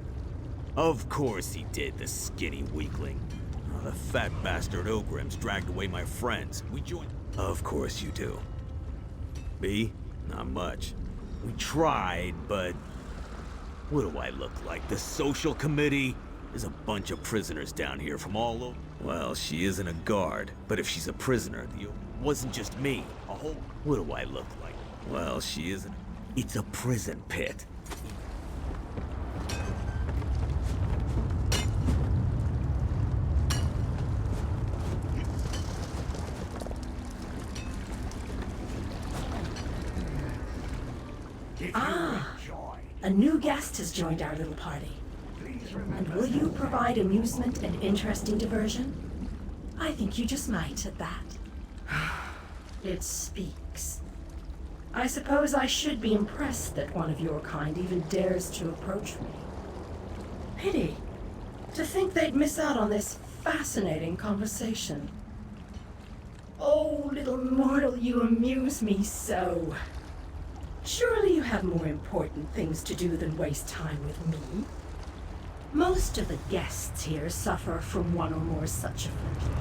Of course he did, the skinny weakling. Oh, the fat bastard Ogrims dragged away my friends. We joined. Of course you do. Me? Not much. We tried, but... What do I look like? The social committee? There's a bunch of prisoners down here from all over. Well, she isn't a guard, but if she's a prisoner, it wasn't just me. A whole... What do I look like? Well, she isn't. It's a prison pit. A new guest has joined our little party. And will you provide amusement and interesting diversion? I think you just might at that. It speaks. I suppose I should be impressed that one of your kind even dares to approach me. Pity. To think they'd miss out on this fascinating conversation. Oh, little mortal, you amuse me so. Surely you have more important things to do than waste time with me. Most of the guests here suffer from one or more such afflictions.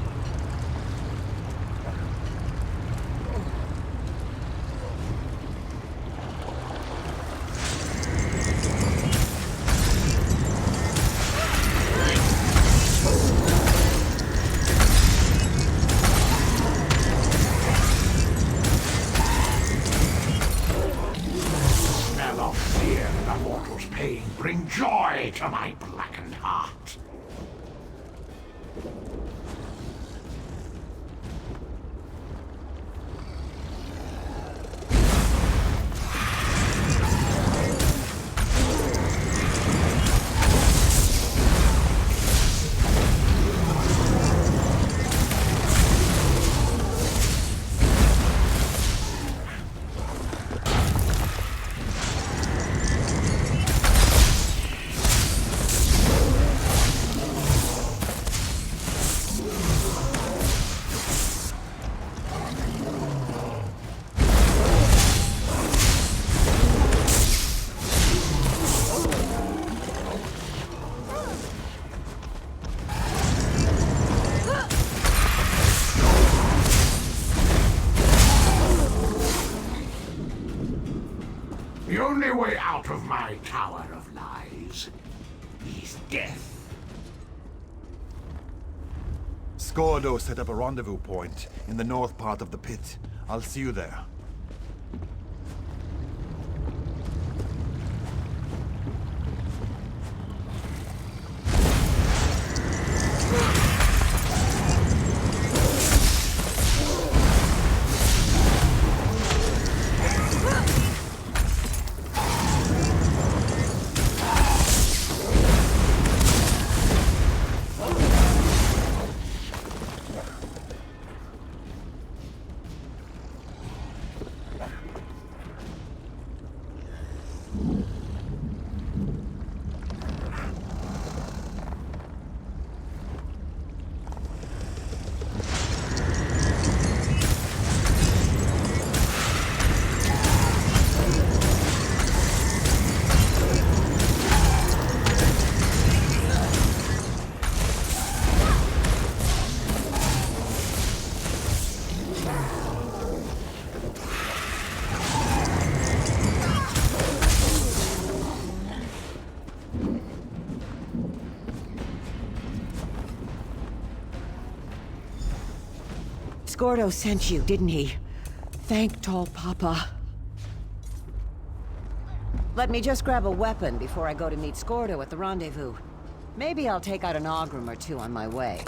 Bring joy to my blackened heart. The only way out of my tower of lies is death. Scordo set up a rendezvous point in the north part of the pit. I'll see you there. Scordo sent you, didn't he? Thank Tall Papa. Let me just grab a weapon before I go to meet Scordo at the rendezvous. Maybe I'll take out an Ogrim or two on my way.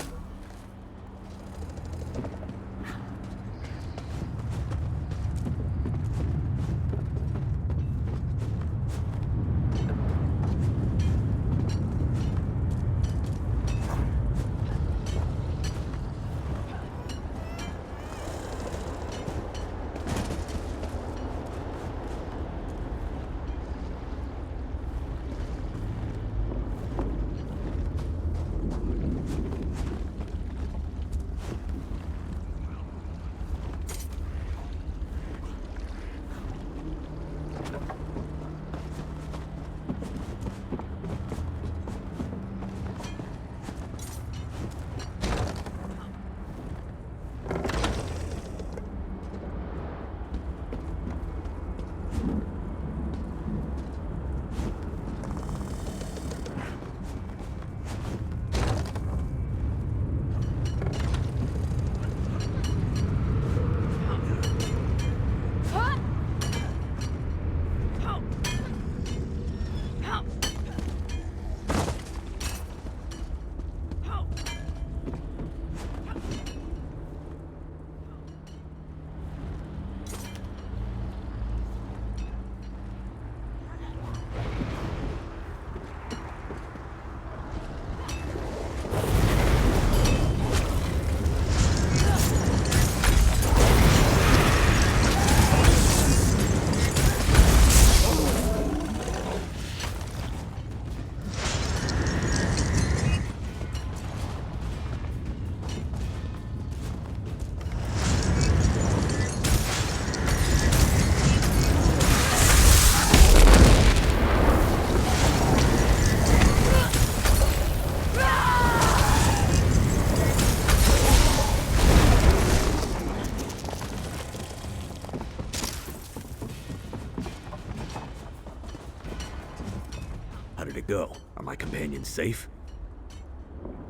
How did it go? Are my companions safe?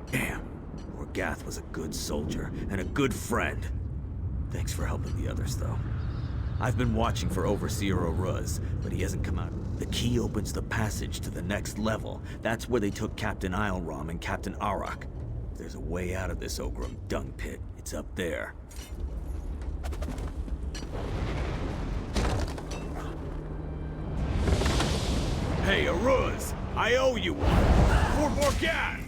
Damn. Orgath was a good soldier and a good friend. Thanks for helping the others, though. I've been watching for Overseer Oruz, but he hasn't come out. The key opens the passage to the next level. That's where they took Captain Islerom and Captain Arak. If there's a way out of this Ogrim dung pit, it's up there. Hey, Oruz! I owe you one! For Morgath!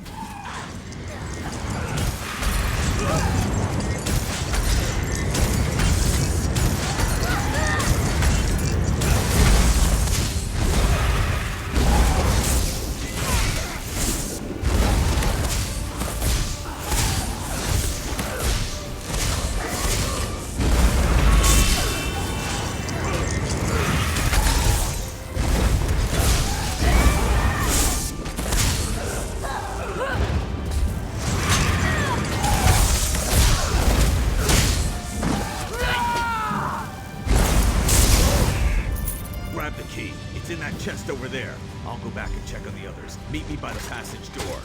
Grab the key. It's in that chest over there. I'll go back and check on the others. Meet me by the passage door.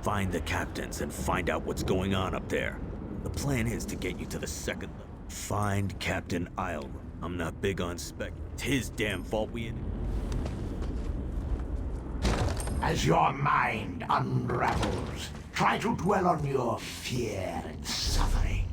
Find the captains and find out what's going on up there. The plan is to get you to the second level. Find Captain Islerom. I'm not big on spec. It's his damn fault we in. As your mind unravels, try to dwell on your fear and suffering.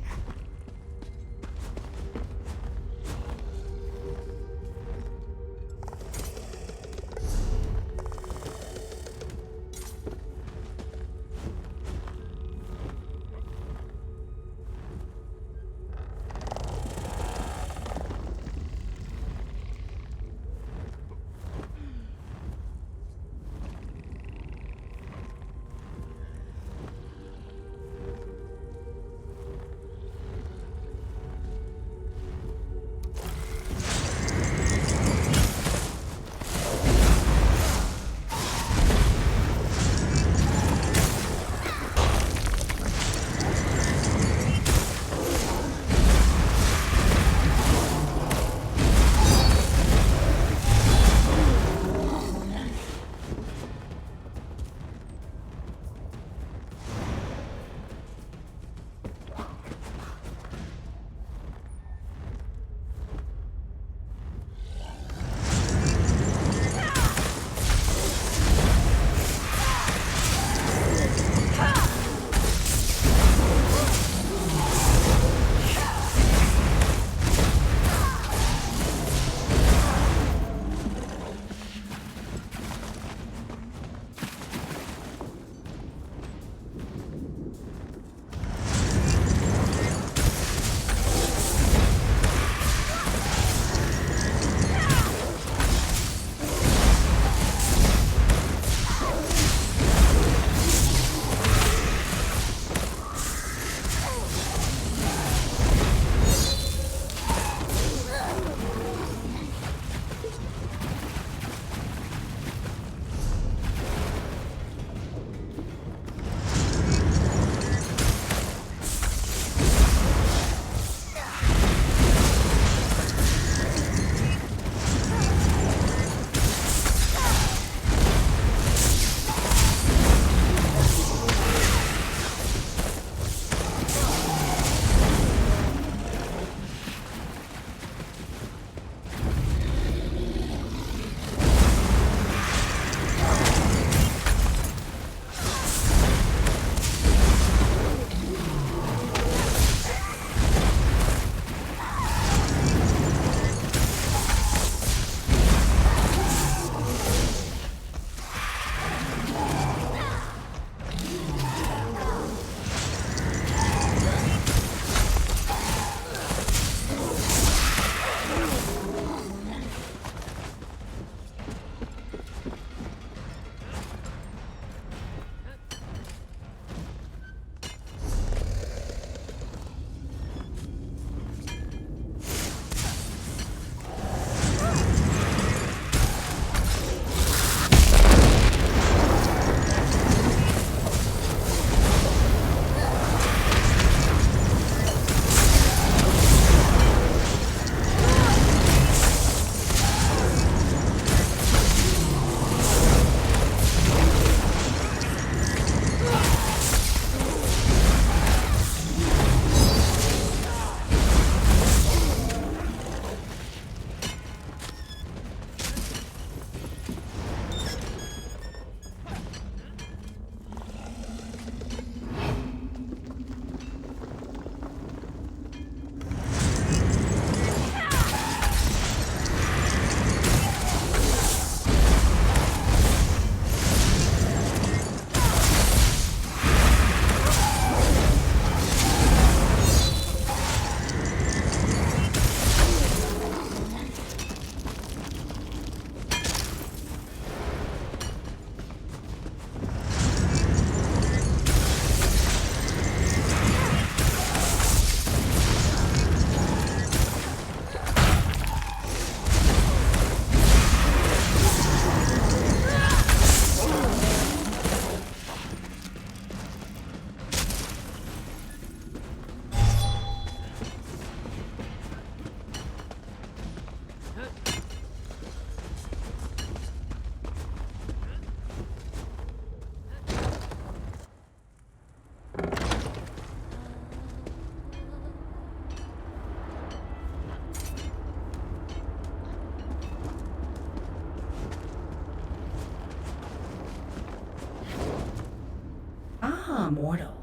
Ah, mortal.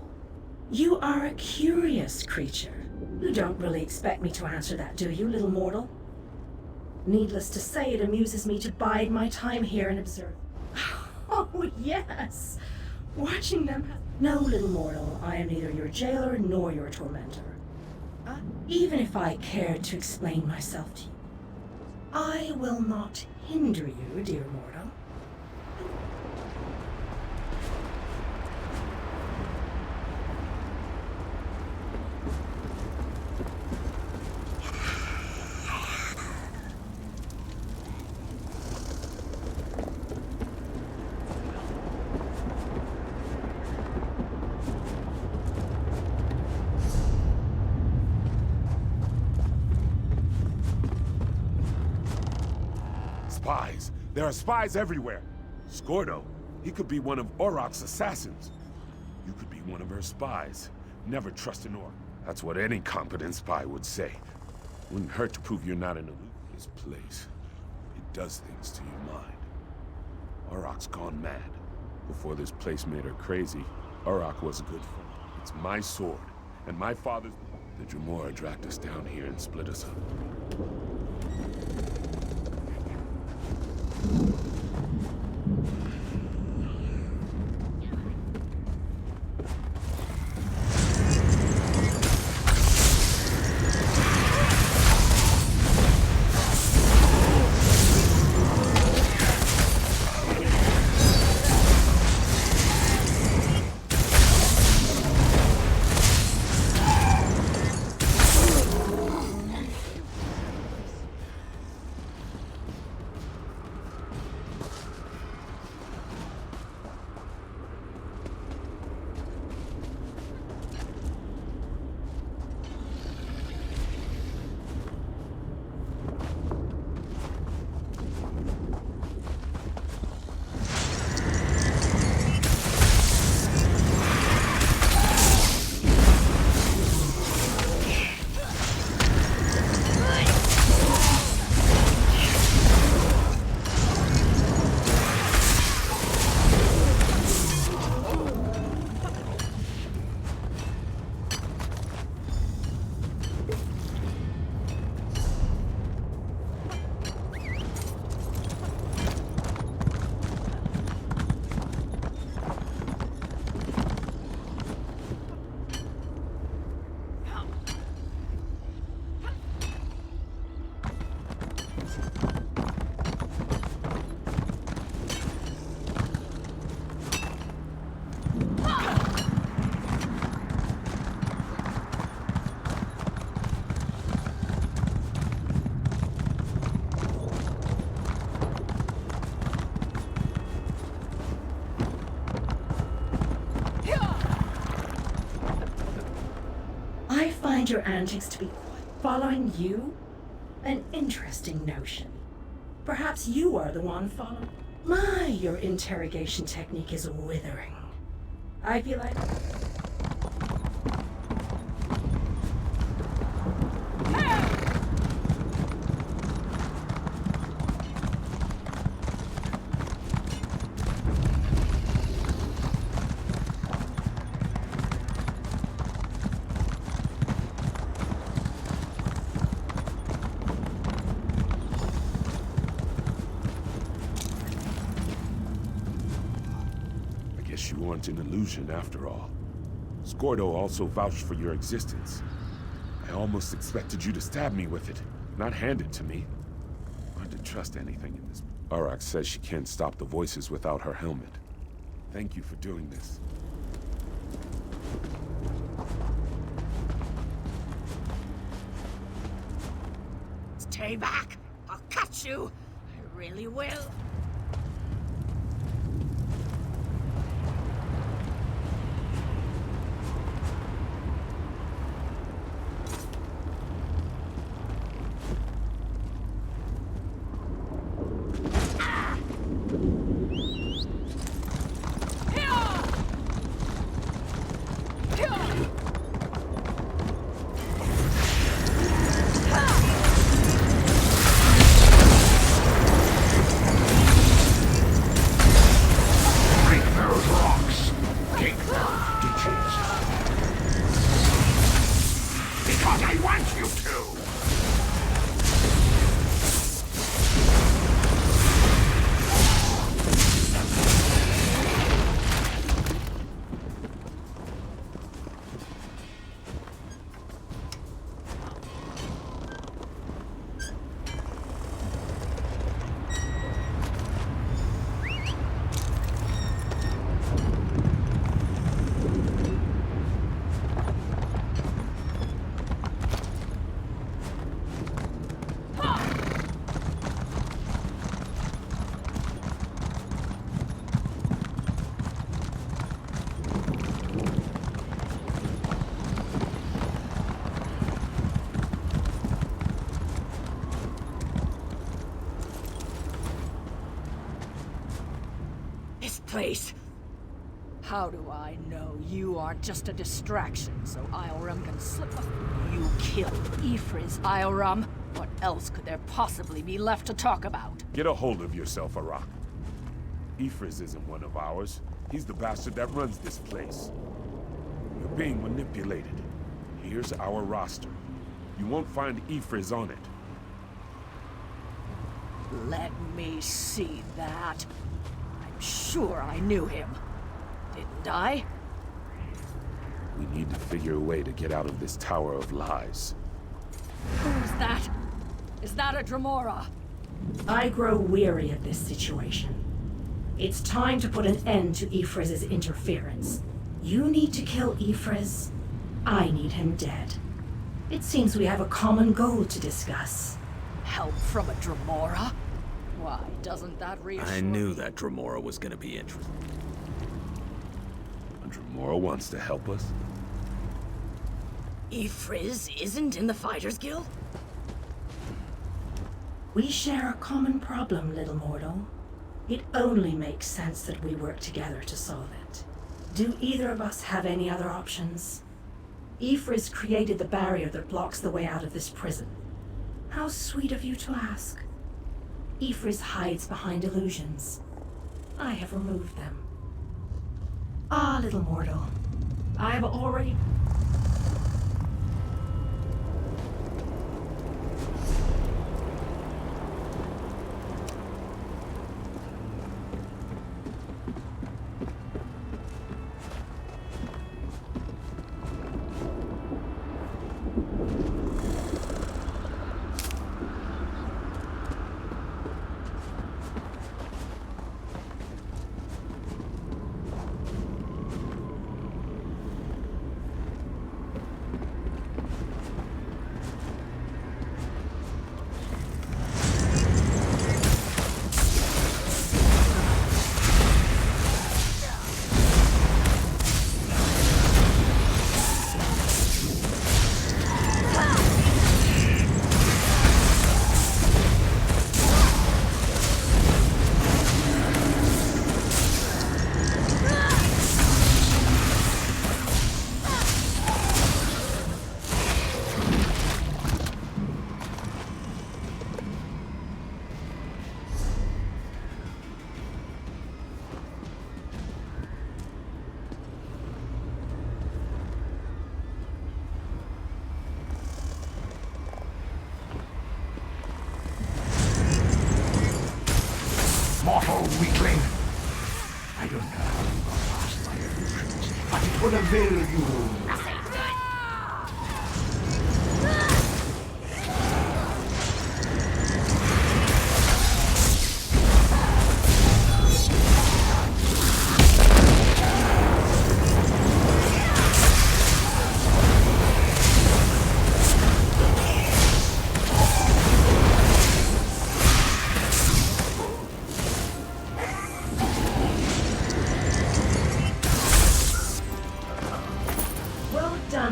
You are a curious creature. You don't really expect me to answer that, do you, little mortal? Needless to say, it amuses me to bide my time here and observe. Oh, yes! Watching them. No, little mortal, I am neither your jailer nor your tormentor. Even if I cared to explain myself to you, I will not hinder you, dear mortal. Spies! There are spies everywhere! Scordo, he could be one of Auroch's assassins. You could be one of her spies. Never trust an Orc. That's what any competent spy would say. Wouldn't hurt to prove you're not an elite. This place, it does things to your mind. Auroch's gone mad. Before this place made her crazy, Auroch was a good friend. It's my sword, and my father's... The Dremora dragged us down here and split us up. I find your antics to be following you? An interesting notion. Perhaps you are the one following. My, your interrogation technique is withering. I feel like... You weren't an illusion after all. Scordo also vouched for your existence. I almost expected you to stab me with it, not hand it to me. Hard to trust anything in this. Auroch says she can't stop the voices without her helmet. Thank you for doing this. Stay back! I'll catch you! I really will. place. How do I know you aren't just a distraction so Ioram can slip up? You killed Ifriz, Ioram. What else could there possibly be left to talk about? Get a hold of yourself, Arak. Ifriz isn't one of ours. He's the bastard that runs this place. You're being manipulated. Here's our roster. You won't find Ifriz on it. Let me see that. I'm sure I knew him. Didn't I? We need to figure a way to get out of this tower of lies. Who's that? Is that a Dremora? I grow weary of this situation. It's time to put an end to Ifriz's interference. You need to kill Ifriz. I need him dead. It seems we have a common goal to discuss. Help from a Dremora? Why, doesn't that reassure I knew that Dremora was gonna be interested. Dremora wants to help us? Ifriz isn't in the Fighters Guild? We share a common problem, little mortal. It only makes sense that we work together to solve it. Do either of us have any other options? Ifriz created the barrier that blocks the way out of this prison. How sweet of you to ask. Ifriz hides behind illusions. I have removed them. Ah, little mortal. I have already... Mortal weakling! I don't know how you got past my illusions, but it will avail you nothing.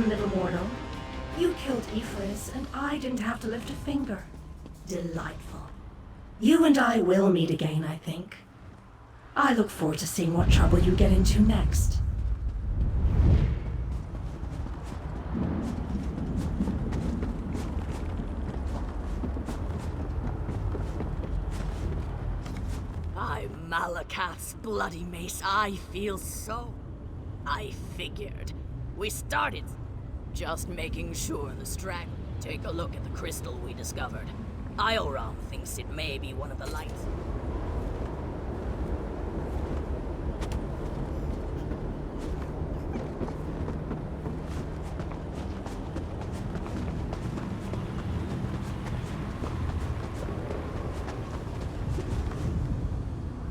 Little mortal. You killed Ifriz, and I didn't have to lift a finger. Delightful. You and I will meet again, I think. I look forward to seeing what trouble you get into next. By Malakath's bloody mace, I feel so... I figured. We started just making sure the straggle. Take a look at the crystal we discovered. Ioram thinks it may be one of the lights.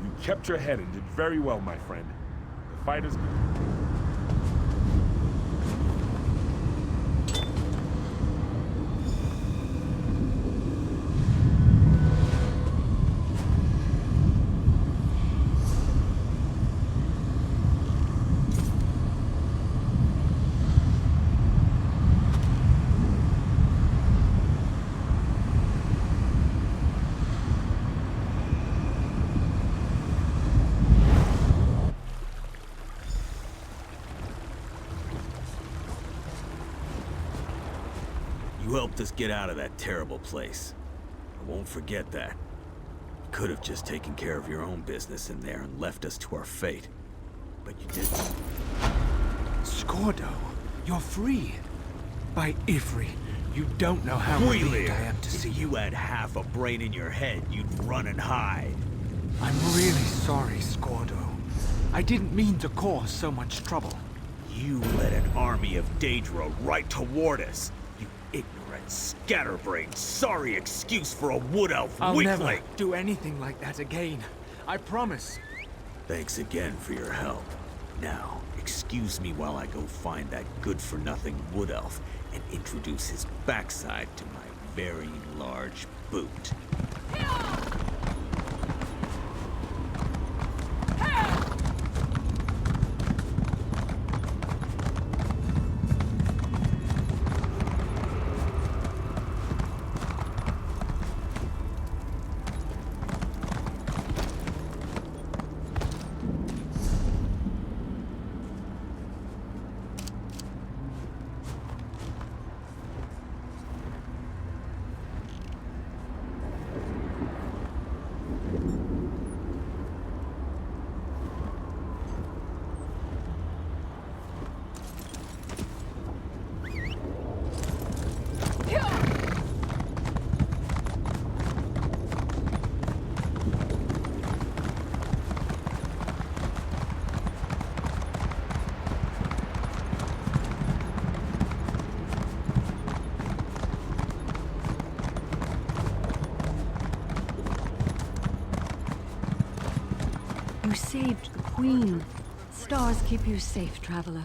You kept your head and did very well, my friend. The fighters... helped us get out of that terrible place. I won't forget that. You could have just taken care of your own business in there and left us to our fate. But you didn't. Scordo, you're free. By Ivry, you don't know how relieved I am to see you. If you had half a brain in your head, you'd run and hide. I'm really sorry, Scordo. I didn't mean to cause so much trouble. You led an army of Daedra right toward us. You ignorant, scatterbrained, sorry excuse for a wood elf weakling. I'll never do anything like that again. I promise. Thanks again for your help. Now, excuse me while I go find that good-for-nothing wood elf and introduce his backside to my very large boot. You saved the Queen. Stars keep you safe, traveler.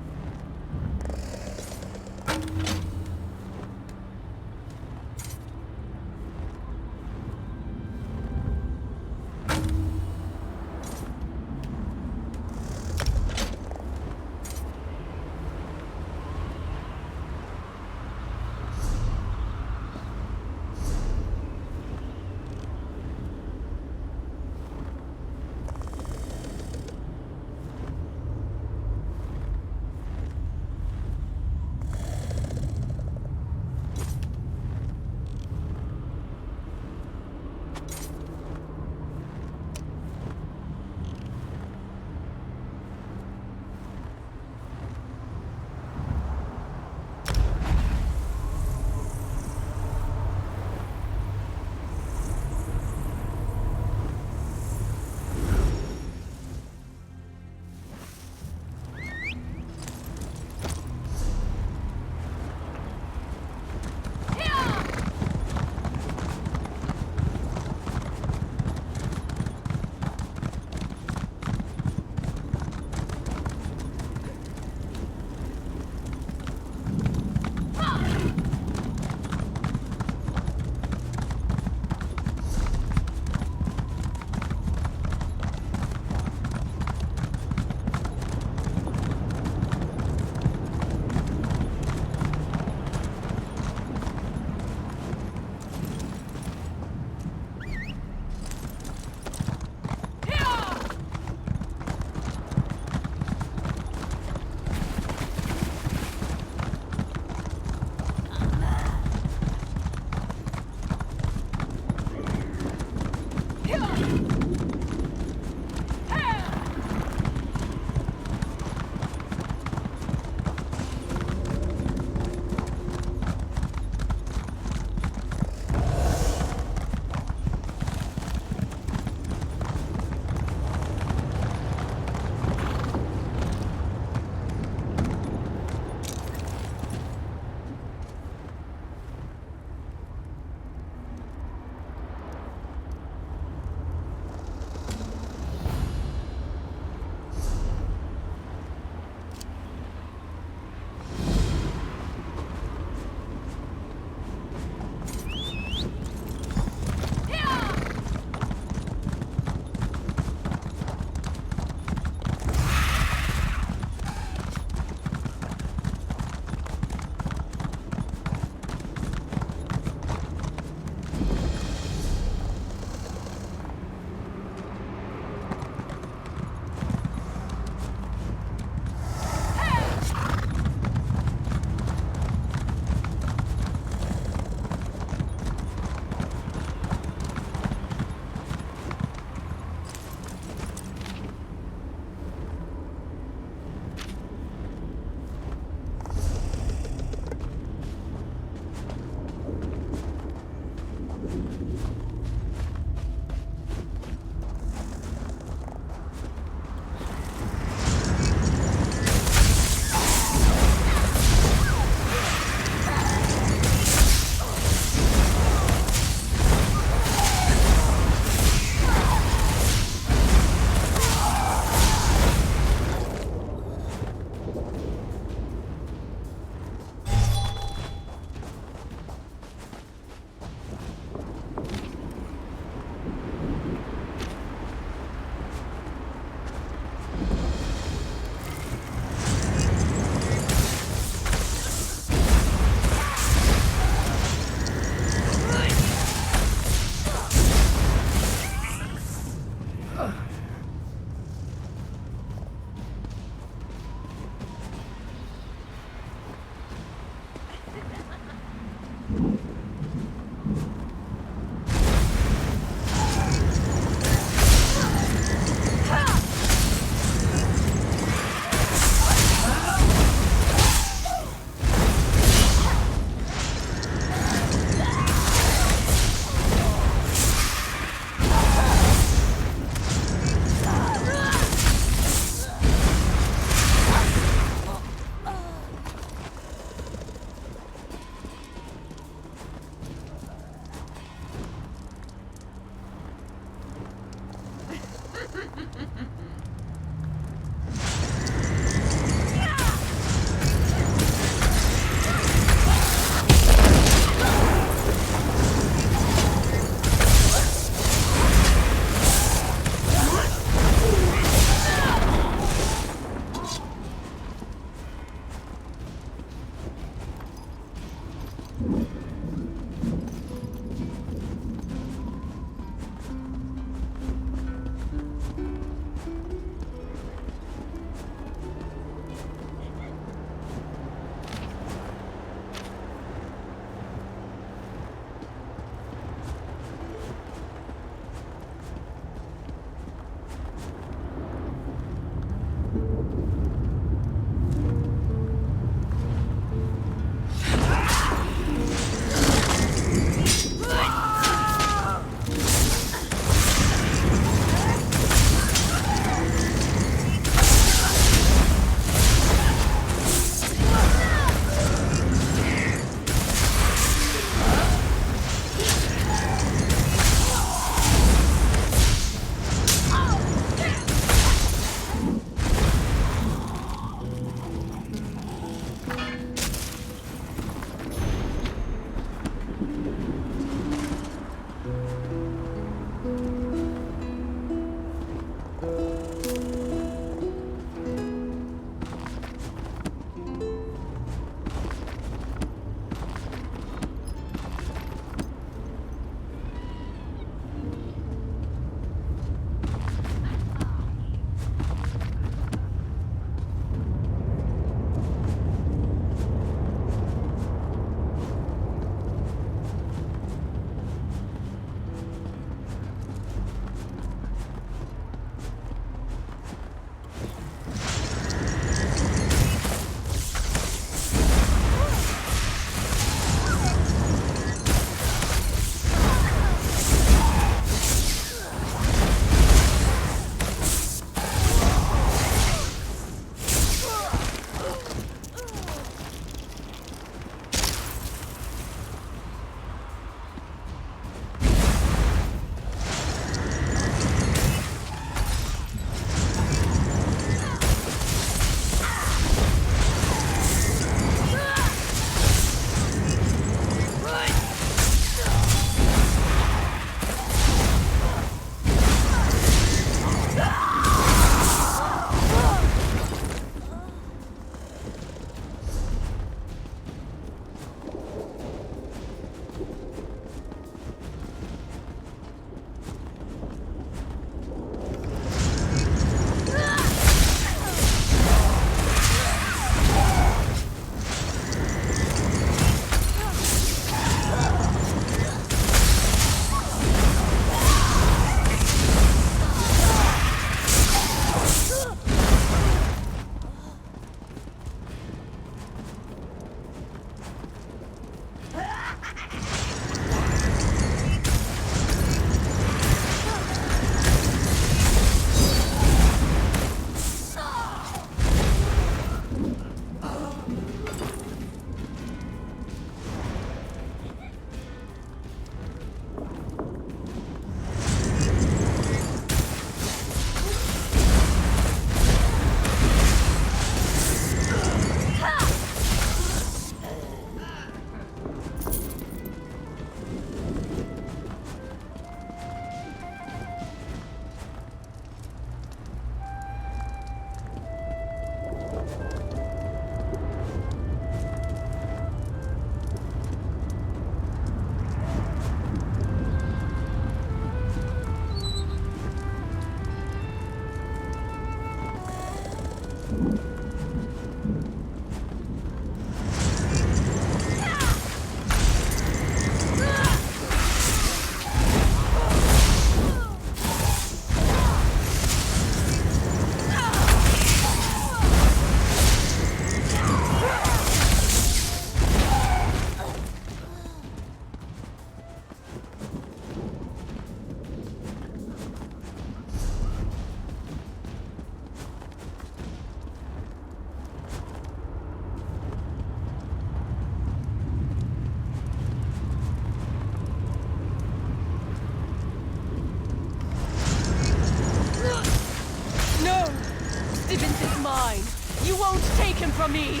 from me!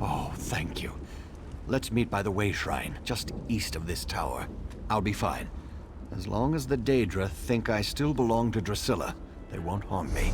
Oh, thank you. Let's meet by the Way Shrine, just east of this tower. I'll be fine. As long as the Daedra think I still belong to Drusilla, they won't harm me.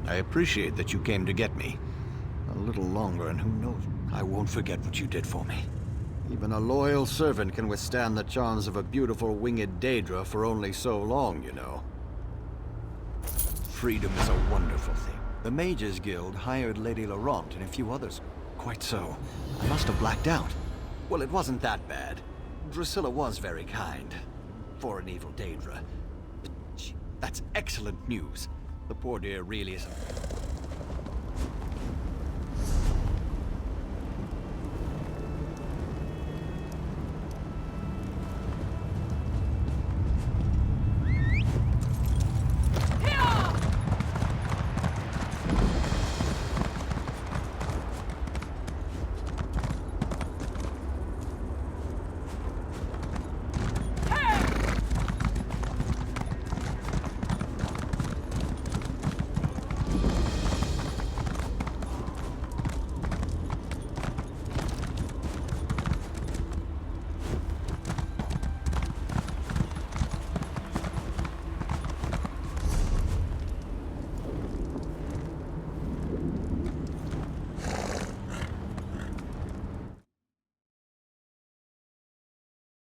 I appreciate that you came to get me. A little longer, and who knows, I won't forget what you did for me. Even a loyal servant can withstand the charms of a beautiful winged Daedra for only so long, you know. Freedom is a wonderful thing. The Mages Guild hired Lady Laurent and a few others. Quite so. I must have blacked out. Well, it wasn't that bad. Drusilla was very kind. For an evil Daedra. That's excellent news. The poor dear really isn't.